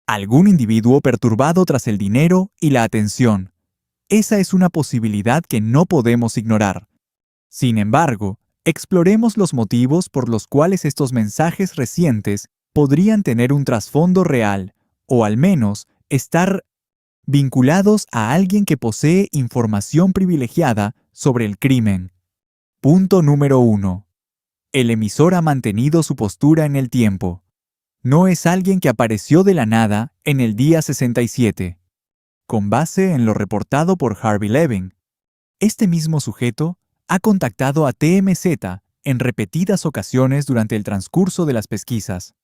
Algún individuo perturbado tras el dinero y la atención. Esa es una posibilidad que no podemos ignorar. Sin embargo, exploremos los motivos por los cuales estos mensajes recientes podrían tener un trasfondo real, o al menos estar vinculados a alguien que posee información privilegiada sobre el crimen. Punto número 1. El emisor ha mantenido su postura en el tiempo. No es alguien que apareció de la nada en el día 67. Con base en lo reportado por Harvey Levin, este mismo sujeto ha contactado a TMZ en repetidas ocasiones durante el transcurso de las pesquisas.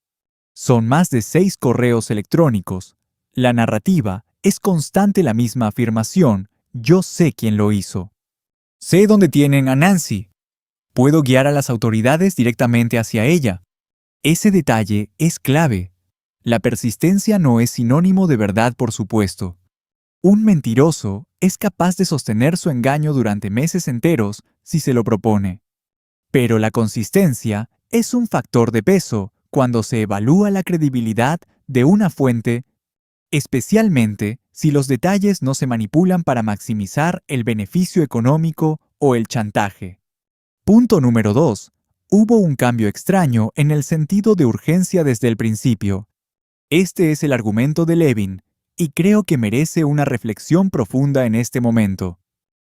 Son más de 6 correos electrónicos. La narrativa es constante la misma afirmación: yo sé quién lo hizo. Sé dónde tienen a Nancy. Puedo guiar a las autoridades directamente hacia ella. Ese detalle es clave. La persistencia no es sinónimo de verdad, por supuesto. Un mentiroso es capaz de sostener su engaño durante meses enteros si se lo propone. Pero la consistencia es un factor de peso cuando se evalúa la credibilidad de una fuente, especialmente si los detalles no se manipulan para maximizar el beneficio económico o el chantaje. Punto número 2. Hubo un cambio extraño en el sentido de urgencia desde el principio. Este es el argumento de Levin, y creo que merece una reflexión profunda en este momento.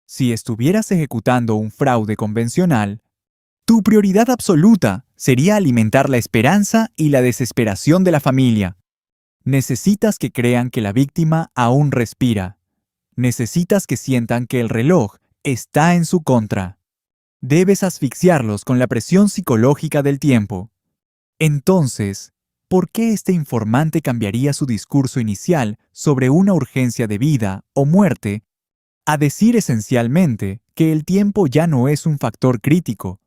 Si estuvieras ejecutando un fraude convencional, tu prioridad absoluta sería alimentar la esperanza y la desesperación de la familia. Necesitas que crean que la víctima aún respira. Necesitas que sientan que el reloj está en su contra. Debes asfixiarlos con la presión psicológica del tiempo. Entonces, ¿por qué este informante cambiaría su discurso inicial sobre una urgencia de vida o muerte a decir esencialmente que el tiempo ya no es un factor crítico?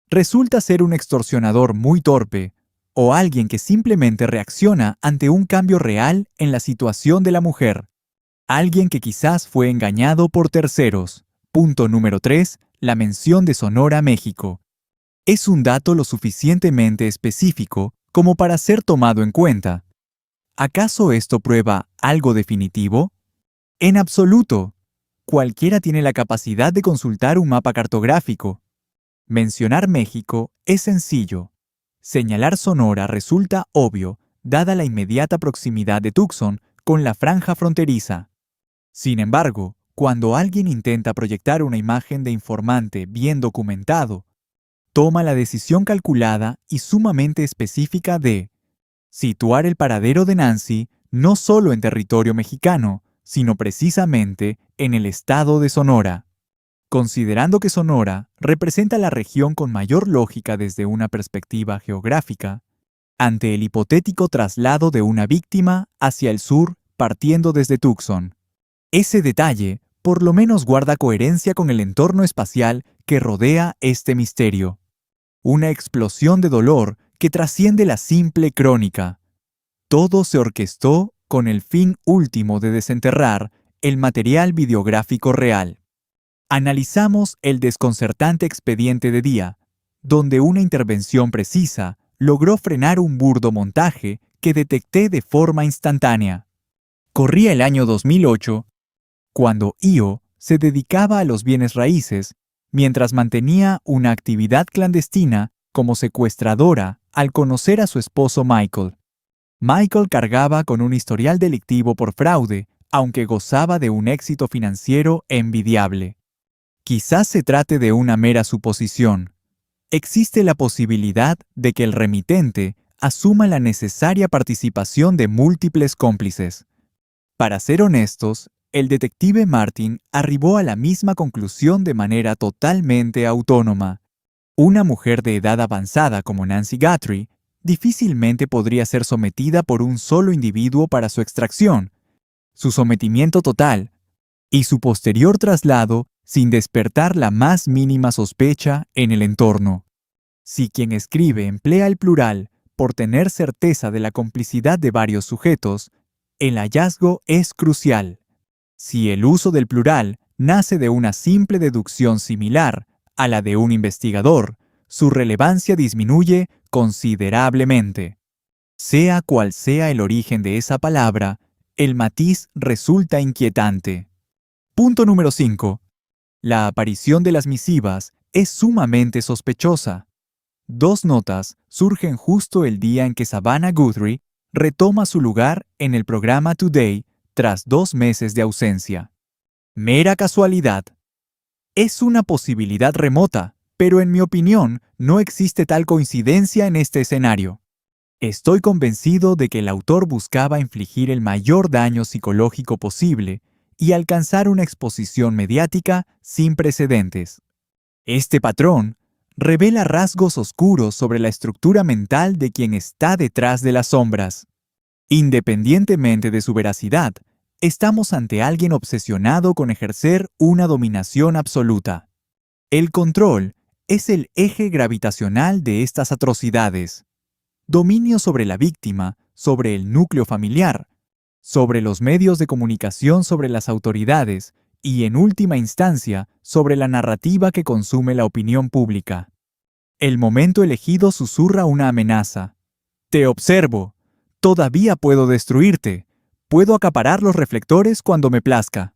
Resulta ser un extorsionador muy torpe o alguien que simplemente reacciona ante un cambio real en la situación de la mujer. Alguien que quizás fue engañado por terceros. Punto número 3. La mención de Sonora, México. Es un dato lo suficientemente específico como para ser tomado en cuenta. ¿Acaso esto prueba algo definitivo? En absoluto. Cualquiera tiene la capacidad de consultar un mapa cartográfico. Mencionar México es sencillo. Señalar Sonora resulta obvio, dada la inmediata proximidad de Tucson con la franja fronteriza. Sin embargo, cuando alguien intenta proyectar una imagen de informante bien documentado, toma la decisión calculada y sumamente específica de situar el paradero de Nancy no solo en territorio mexicano, sino precisamente en el estado de Sonora. Considerando que Sonora representa la región con mayor lógica desde una perspectiva geográfica, ante el hipotético traslado de una víctima hacia el sur partiendo desde Tucson. Ese detalle por lo menos guarda coherencia con el entorno espacial que rodea este misterio. Una explosión de dolor que trasciende la simple crónica. Todo se orquestó con el fin último de desenterrar el material videográfico real. Analizamos el desconcertante expediente de día, donde una intervención precisa logró frenar un burdo montaje que detecté de forma instantánea. Corría el año 2008, cuando Io se dedicaba a los bienes raíces, mientras mantenía una actividad clandestina como secuestradora al conocer a su esposo Michael. Michael cargaba con un historial delictivo por fraude, aunque gozaba de un éxito financiero envidiable. Quizás se trate de una mera suposición. Existe la posibilidad de que el remitente asuma la necesaria participación de múltiples cómplices. Para ser honestos, el detective Martin arribó a la misma conclusión de manera totalmente autónoma. Una mujer de edad avanzada como Nancy Guthrie difícilmente podría ser sometida por un solo individuo para su extracción, su sometimiento total y su posterior traslado sin despertar la más mínima sospecha en el entorno. Si quien escribe emplea el plural por tener certeza de la complicidad de varios sujetos, el hallazgo es crucial. Si el uso del plural nace de una simple deducción similar a la de un investigador, su relevancia disminuye considerablemente. Sea cual sea el origen de esa palabra, el matiz resulta inquietante. Punto número 5. La aparición de las misivas es sumamente sospechosa. Dos notas surgen justo el día en que Savannah Guthrie retoma su lugar en el programa Today tras 2 meses de ausencia. ¿Mera casualidad? Es una posibilidad remota, pero en mi opinión no existe tal coincidencia en este escenario. Estoy convencido de que el autor buscaba infligir el mayor daño psicológico posible y alcanzar una exposición mediática sin precedentes. Este patrón revela rasgos oscuros sobre la estructura mental de quien está detrás de las sombras. Independientemente de su veracidad, estamos ante alguien obsesionado con ejercer una dominación absoluta. El control es el eje gravitacional de estas atrocidades. Dominio sobre la víctima, sobre el núcleo familiar, sobre los medios de comunicación, sobre las autoridades y, en última instancia, sobre la narrativa que consume la opinión pública. El momento elegido susurra una amenaza. Te observo. Todavía puedo destruirte. Puedo acaparar los reflectores cuando me plazca.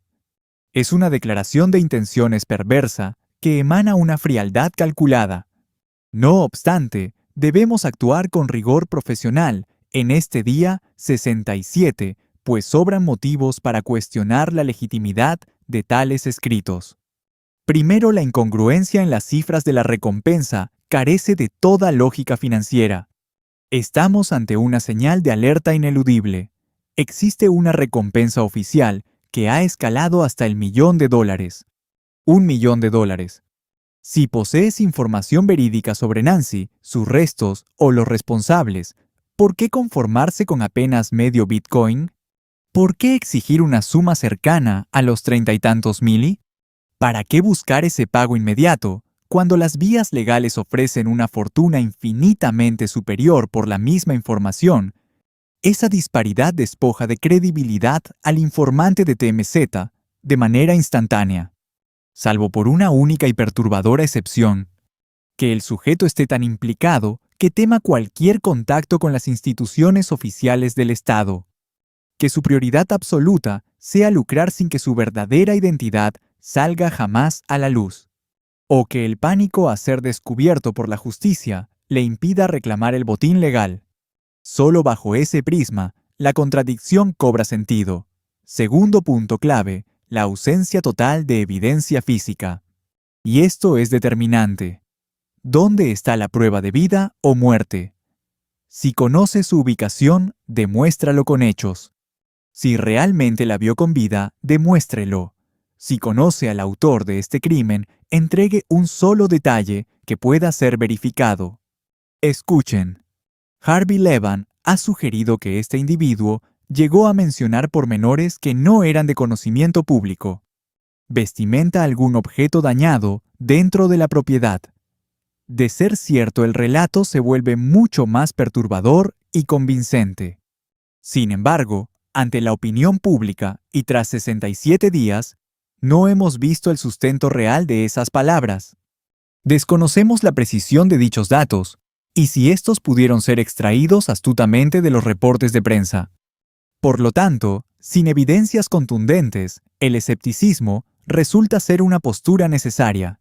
Es una declaración de intenciones perversa que emana una frialdad calculada. No obstante, debemos actuar con rigor profesional en este día 67, pues sobran motivos para cuestionar la legitimidad de tales escritos. Primero, la incongruencia en las cifras de la recompensa carece de toda lógica financiera. Estamos ante una señal de alerta ineludible. Existe una recompensa oficial que ha escalado hasta el $1.000.000. $1.000.000. Si posees información verídica sobre Nancy, sus restos o los responsables, ¿por qué conformarse con apenas medio Bitcoin? ¿Por qué exigir una suma cercana a los 30 y tantos mil? ¿Para qué buscar ese pago inmediato cuando las vías legales ofrecen una fortuna infinitamente superior por la misma información? Esa disparidad despoja de credibilidad al informante de TMZ de manera instantánea, salvo por una única y perturbadora excepción, que el sujeto esté tan implicado que tema cualquier contacto con las instituciones oficiales del Estado, que su prioridad absoluta sea lucrar sin que su verdadera identidad salga jamás a la luz, o que el pánico a ser descubierto por la justicia le impida reclamar el botín legal. Solo bajo ese prisma, la contradicción cobra sentido. Segundo punto clave, la ausencia total de evidencia física. Y esto es determinante. ¿Dónde está la prueba de vida o muerte? Si conoce su ubicación, demuéstralo con hechos. Si realmente la vio con vida, demuéstrelo. Si conoce al autor de este crimen, entregue un solo detalle que pueda ser verificado. Escuchen. Harvey Levin ha sugerido que este individuo llegó a mencionar pormenores que no eran de conocimiento público. Vestimenta algún objeto dañado dentro de la propiedad. De ser cierto, el relato se vuelve mucho más perturbador y convincente. Sin embargo, ante la opinión pública y tras 67 días, no hemos visto el sustento real de esas palabras. Desconocemos la precisión de dichos datos y si estos pudieron ser extraídos astutamente de los reportes de prensa. Por lo tanto, sin evidencias contundentes, el escepticismo resulta ser una postura necesaria.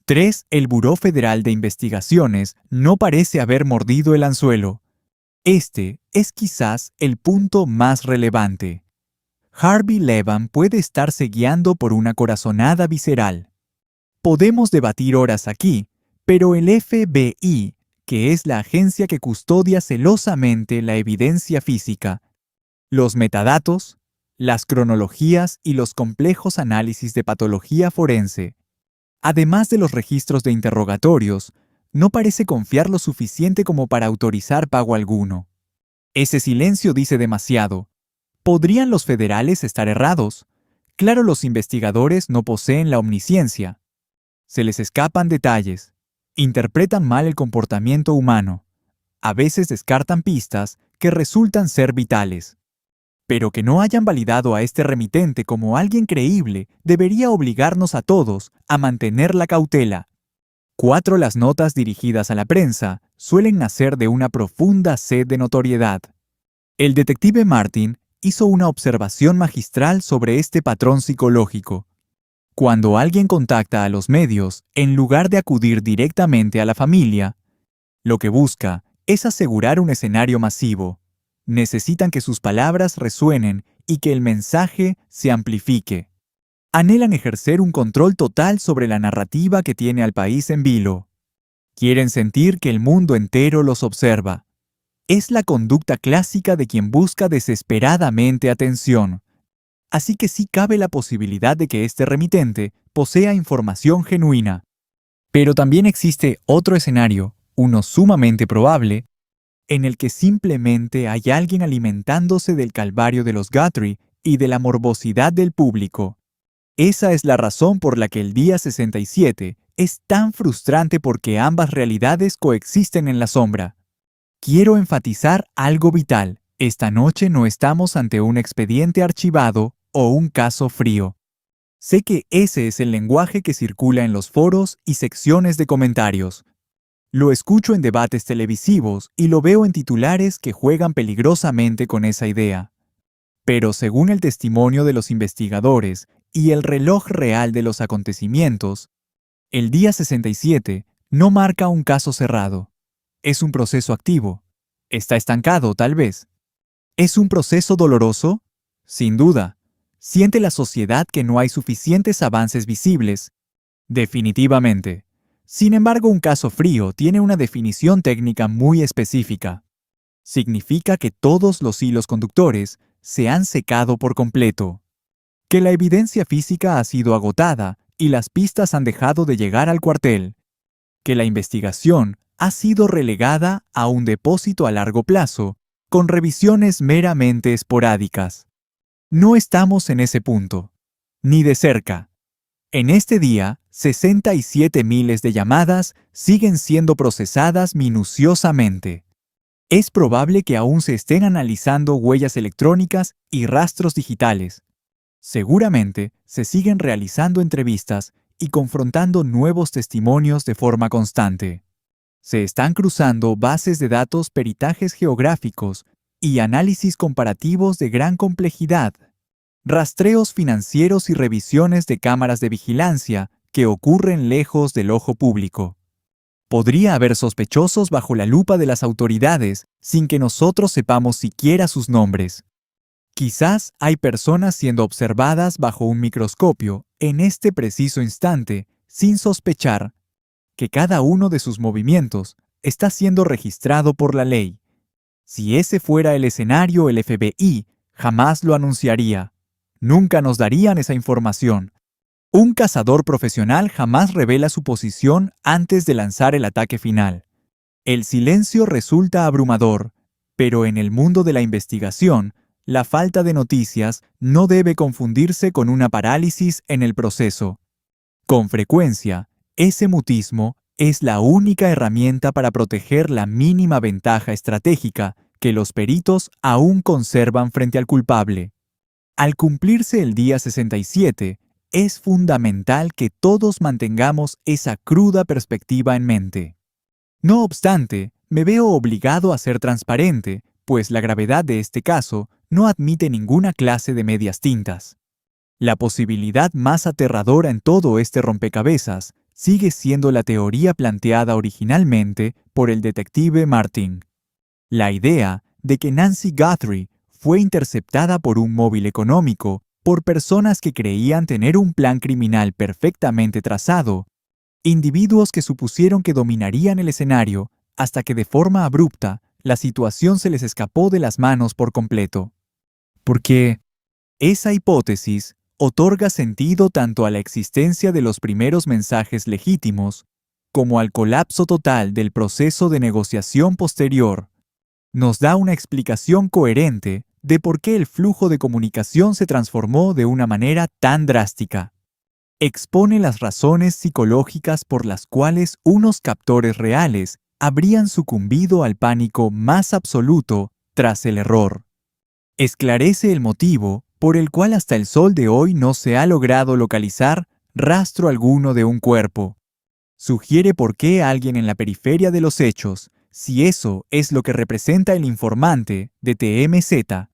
3. El Buró Federal de Investigaciones no parece haber mordido el anzuelo. Este es quizás el punto más relevante. Harvey Levin puede estarse guiando por una corazonada visceral. Podemos debatir horas aquí, pero el FBI, que es la agencia que custodia celosamente la evidencia física, los metadatos, las cronologías y los complejos análisis de patología forense, además de los registros de interrogatorios, no parece confiar lo suficiente como para autorizar pago alguno. Ese silencio dice demasiado. ¿Podrían los federales estar errados? Claro, los investigadores no poseen la omnisciencia. Se les escapan detalles. Interpretan mal el comportamiento humano. A veces descartan pistas que resultan ser vitales. Pero que no hayan validado a este remitente como alguien creíble debería obligarnos a todos a mantener la cautela. 4. Las notas dirigidas a la prensa suelen nacer de una profunda sed de notoriedad. El detective Martin hizo una observación magistral sobre este patrón psicológico. Cuando alguien contacta a los medios, en lugar de acudir directamente a la familia, lo que busca es asegurar un escenario masivo. Necesitan que sus palabras resuenen y que el mensaje se amplifique. Anhelan ejercer un control total sobre la narrativa que tiene al país en vilo. Quieren sentir que el mundo entero los observa. Es la conducta clásica de quien busca desesperadamente atención. Así que sí cabe la posibilidad de que este remitente posea información genuina. Pero también existe otro escenario, uno sumamente probable, en el que simplemente hay alguien alimentándose del calvario de los Guthrie y de la morbosidad del público. Esa es la razón por la que el día 67 es tan frustrante porque ambas realidades coexisten en la sombra. Quiero enfatizar algo vital. Esta noche no estamos ante un expediente archivado o un caso frío. Sé que ese es el lenguaje que circula en los foros y secciones de comentarios. Lo escucho en debates televisivos y lo veo en titulares que juegan peligrosamente con esa idea. Pero según el testimonio de los investigadores y el reloj real de los acontecimientos, el día 67 no marca un caso cerrado. Es un proceso activo. Está estancado, tal vez. ¿Es un proceso doloroso? Sin duda. ¿Siente la sociedad que no hay suficientes avances visibles? Definitivamente. Sin embargo, un caso frío tiene una definición técnica muy específica. Significa que todos los hilos conductores se han secado por completo, que la evidencia física ha sido agotada y las pistas han dejado de llegar al cuartel, que la investigación ha sido relegada a un depósito a largo plazo, con revisiones meramente esporádicas. No estamos en ese punto, ni de cerca. En este día, 67 miles de llamadas siguen siendo procesadas minuciosamente. Es probable que aún se estén analizando huellas electrónicas y rastros digitales. Seguramente se siguen realizando entrevistas y confrontando nuevos testimonios de forma constante. Se están cruzando bases de datos, peritajes geográficos y análisis comparativos de gran complejidad. Rastreos financieros y revisiones de cámaras de vigilancia que ocurren lejos del ojo público. Podría haber sospechosos bajo la lupa de las autoridades sin que nosotros sepamos siquiera sus nombres. Quizás hay personas siendo observadas bajo un microscopio en este preciso instante sin sospechar que cada uno de sus movimientos está siendo registrado por la ley. Si ese fuera el escenario, el FBI jamás lo anunciaría. Nunca nos darían esa información. Un cazador profesional jamás revela su posición antes de lanzar el ataque final. El silencio resulta abrumador, pero en el mundo de la investigación, la falta de noticias no debe confundirse con una parálisis en el proceso. Con frecuencia, ese mutismo es la única herramienta para proteger la mínima ventaja estratégica que los peritos aún conservan frente al culpable. Al cumplirse el día 67, es fundamental que todos mantengamos esa cruda perspectiva en mente. No obstante, me veo obligado a ser transparente, pues la gravedad de este caso no admite ninguna clase de medias tintas. La posibilidad más aterradora en todo este rompecabezas sigue siendo la teoría planteada originalmente por el detective Martin. La idea de que Nancy Guthrie fue interceptada por un móvil económico por personas que creían tener un plan criminal perfectamente trazado, individuos que supusieron que dominarían el escenario hasta que de forma abrupta la situación se les escapó de las manos por completo. Porque esa hipótesis otorga sentido tanto a la existencia de los primeros mensajes legítimos como al colapso total del proceso de negociación posterior. Nos da una explicación coherente de por qué el flujo de comunicación se transformó de una manera tan drástica. Expone las razones psicológicas por las cuales unos captores reales habrían sucumbido al pánico más absoluto tras el error. Esclarece el motivo por el cual hasta el sol de hoy no se ha logrado localizar rastro alguno de un cuerpo. Sugiere por qué alguien en la periferia de los hechos, si eso es lo que representa el informante de TMZ,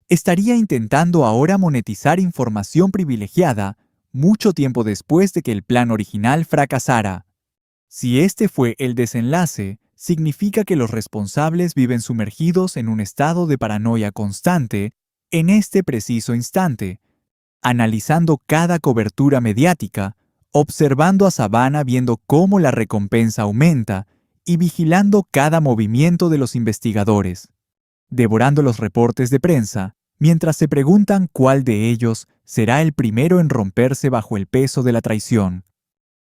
estaría intentando ahora monetizar información privilegiada mucho tiempo después de que el plan original fracasara. Si este fue el desenlace, significa que los responsables viven sumergidos en un estado de paranoia constante en este preciso instante, analizando cada cobertura mediática, observando a Savannah viendo cómo la recompensa aumenta y vigilando cada movimiento de los investigadores, devorando los reportes de prensa, mientras se preguntan cuál de ellos será el primero en romperse bajo el peso de la traición.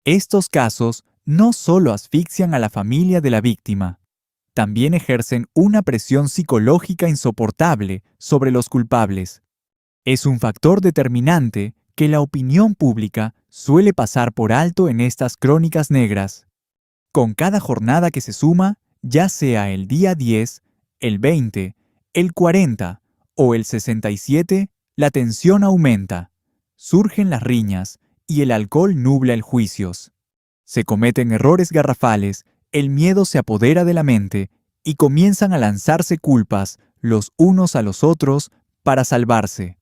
Estos casos no solo asfixian a la familia de la víctima, también ejercen una presión psicológica insoportable sobre los culpables. Es un factor determinante que la opinión pública suele pasar por alto en estas crónicas negras. Con cada jornada que se suma, ya sea el día 10, el 20, el 40 o el 67, la tensión aumenta, surgen las riñas y el alcohol nubla el juicios. Se cometen errores garrafales, el miedo se apodera de la mente y comienzan a lanzarse culpas los unos a los otros para salvarse.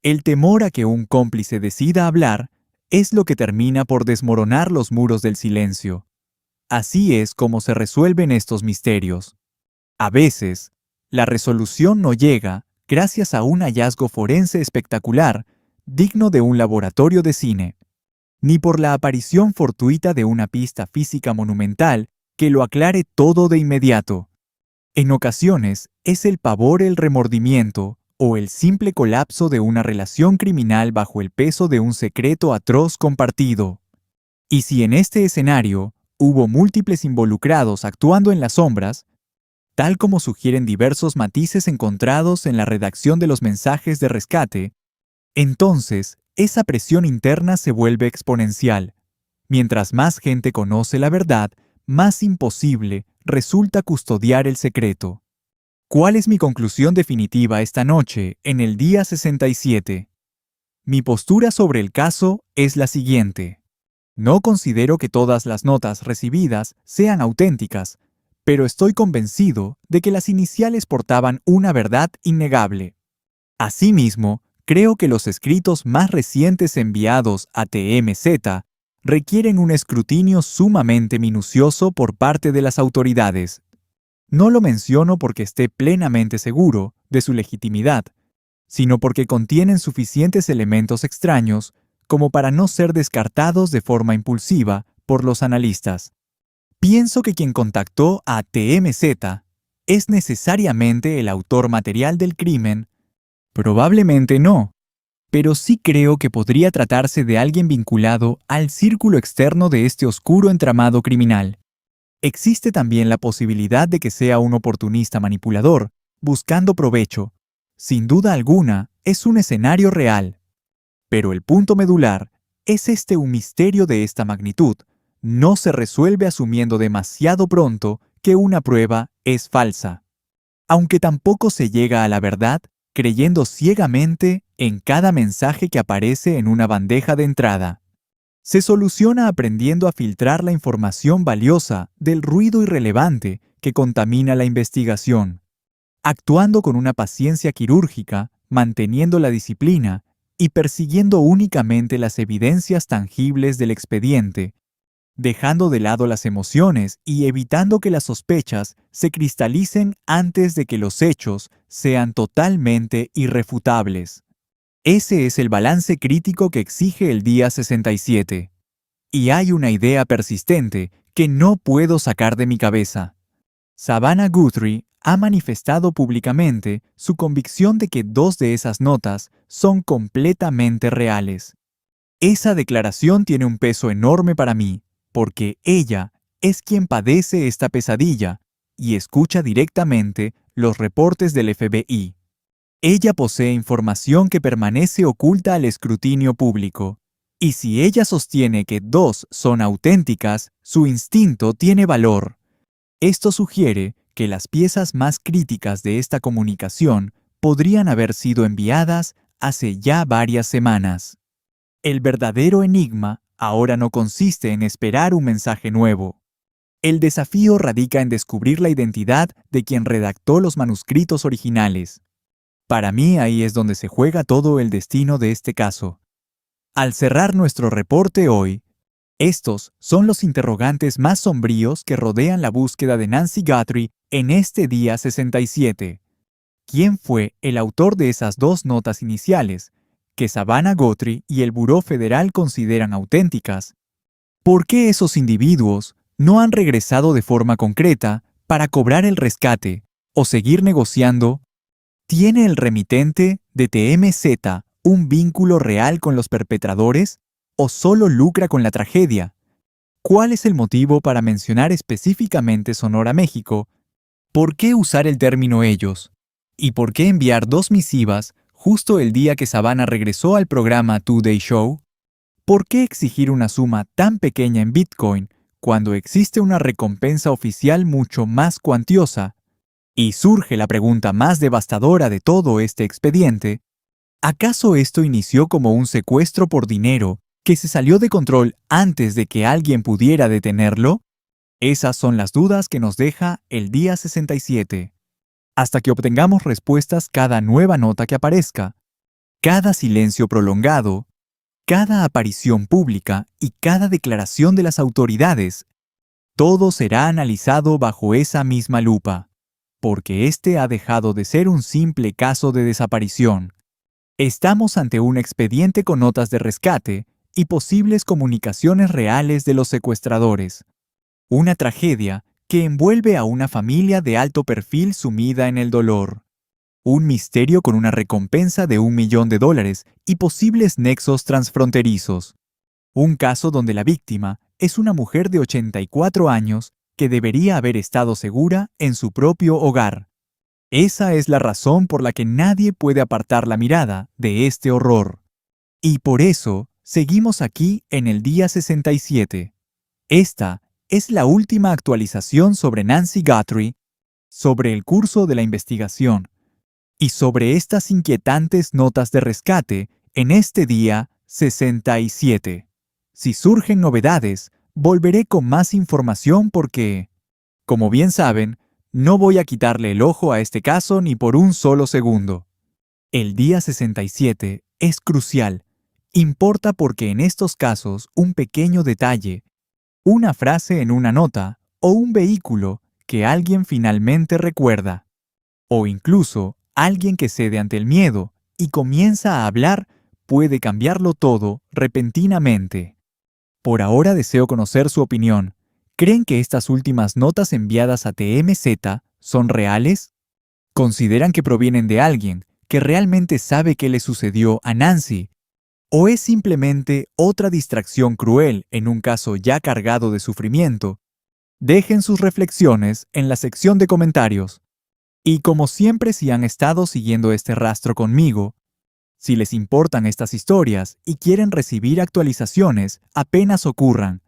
El temor a que un cómplice decida hablar es lo que termina por desmoronar los muros del silencio. Así es como se resuelven estos misterios. A veces, la resolución no llega gracias a un hallazgo forense espectacular, digno de un laboratorio de cine, ni por la aparición fortuita de una pista física monumental que lo aclare todo de inmediato. En ocasiones, es el pavor, el remordimiento o el simple colapso de una relación criminal bajo el peso de un secreto atroz compartido. Y si en este escenario hubo múltiples involucrados actuando en las sombras, tal como sugieren diversos matices encontrados en la redacción de los mensajes de rescate, entonces esa presión interna se vuelve exponencial. Mientras más gente conoce la verdad, más imposible resulta custodiar el secreto. ¿Cuál es mi conclusión definitiva esta noche, en el día 67? Mi postura sobre el caso es la siguiente. No considero que todas las notas recibidas sean auténticas, pero estoy convencido de que las iniciales portaban una verdad innegable. Asimismo, creo que los escritos más recientes enviados a TMZ requieren un escrutinio sumamente minucioso por parte de las autoridades. No lo menciono porque esté plenamente seguro de su legitimidad, sino porque contienen suficientes elementos extraños como para no ser descartados de forma impulsiva por los analistas. Pienso que quien contactó a TMZ es necesariamente el autor material del crimen. Probablemente no, pero sí creo que podría tratarse de alguien vinculado al círculo externo de este oscuro entramado criminal. Existe también la posibilidad de que sea un oportunista manipulador, buscando provecho. Sin duda alguna, es un escenario real. Pero el punto medular es un misterio de esta magnitud. No se resuelve asumiendo demasiado pronto que una prueba es falsa. aunque tampoco se llega a la verdad creyendo ciegamente en cada mensaje que aparece en una bandeja de entrada. Se soluciona aprendiendo a filtrar la información valiosa del ruido irrelevante que contamina la investigación, actuando con una paciencia quirúrgica, manteniendo la disciplina y persiguiendo únicamente las evidencias tangibles del expediente, dejando de lado las emociones y evitando que las sospechas se cristalicen antes de que los hechos sean totalmente irrefutables. Ese es el balance crítico que exige el día 67. Y hay una idea persistente que no puedo sacar de mi cabeza. Savannah Guthrie ha manifestado públicamente su convicción de que 2 de esas notas son completamente reales. Esa declaración tiene un peso enorme para mí, porque ella es quien padece esta pesadilla y escucha directamente los reportes del FBI. Ella posee información que permanece oculta al escrutinio público, y si ella sostiene que 2 son auténticas, su instinto tiene valor. Esto sugiere que las piezas más críticas de esta comunicación podrían haber sido enviadas hace ya varias semanas. El verdadero enigma ahora no consiste en esperar un mensaje nuevo. El desafío radica en descubrir la identidad de quien redactó los manuscritos originales. Para mí ahí es donde se juega todo el destino de este caso. Al cerrar nuestro reporte hoy, estos son los interrogantes más sombríos que rodean la búsqueda de Nancy Guthrie en este día 67. ¿Quién fue el autor de esas 2 notas iniciales, que Savannah Guthrie y el Buró Federal consideran auténticas? ¿Por qué esos individuos no han regresado de forma concreta para cobrar el rescate o seguir negociando? ¿Tiene el remitente de TMZ un vínculo real con los perpetradores o solo lucra con la tragedia? ¿Cuál es el motivo para mencionar específicamente Sonora, México? ¿Por qué usar el término ellos? ¿Y por qué enviar 2 misivas justo el día que Savannah regresó al programa Today Show? ¿Por qué exigir una suma tan pequeña en Bitcoin cuando existe una recompensa oficial mucho más cuantiosa? Y surge la pregunta más devastadora de todo este expediente. ¿Acaso esto inició como un secuestro por dinero que se salió de control antes de que alguien pudiera detenerlo? Esas son las dudas que nos deja el día 67. Hasta que obtengamos respuestas cada nueva nota que aparezca, cada silencio prolongado, cada aparición pública y cada declaración de las autoridades, todo será analizado bajo esa misma lupa, porque este ha dejado de ser un simple caso de desaparición. Estamos ante un expediente con notas de rescate y posibles comunicaciones reales de los secuestradores. Una tragedia que envuelve a una familia de alto perfil sumida en el dolor. Un misterio con una recompensa de $1 millón y posibles nexos transfronterizos. Un caso donde la víctima es una mujer de 84 años que debería haber estado segura en su propio hogar. Esa es la razón por la que nadie puede apartar la mirada de este horror. Y por eso seguimos aquí en el día 67. Esta es la última actualización sobre Nancy Guthrie, sobre el curso de la investigación y sobre estas inquietantes notas de rescate en este día 67. Si surgen novedades, volveré con más información porque, como bien saben, no voy a quitarle el ojo a este caso ni por un solo segundo. El día 67 es crucial. Importa porque en estos casos un pequeño detalle, una frase en una nota o un vehículo que alguien finalmente recuerda, o incluso alguien que cede ante el miedo y comienza a hablar, puede cambiarlo todo repentinamente. Por ahora deseo conocer su opinión. ¿Creen que estas últimas notas enviadas a TMZ son reales? ¿Consideran que provienen de alguien que realmente sabe qué le sucedió a Nancy? ¿O es simplemente otra distracción cruel en un caso ya cargado de sufrimiento? Dejen sus reflexiones en la sección de comentarios. Y como siempre, si han estado siguiendo este rastro conmigo, si les importan estas historias y quieren recibir actualizaciones apenas ocurran,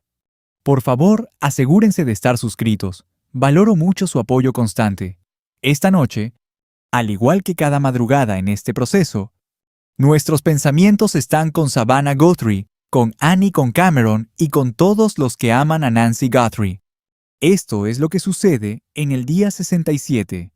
por favor, asegúrense de estar suscritos. Valoro mucho su apoyo constante. Esta noche, al igual que cada madrugada en este proceso, nuestros pensamientos están con Savannah Guthrie, con Annie con Cameron y con todos los que aman a Nancy Guthrie. Esto es lo que sucede en el día 67.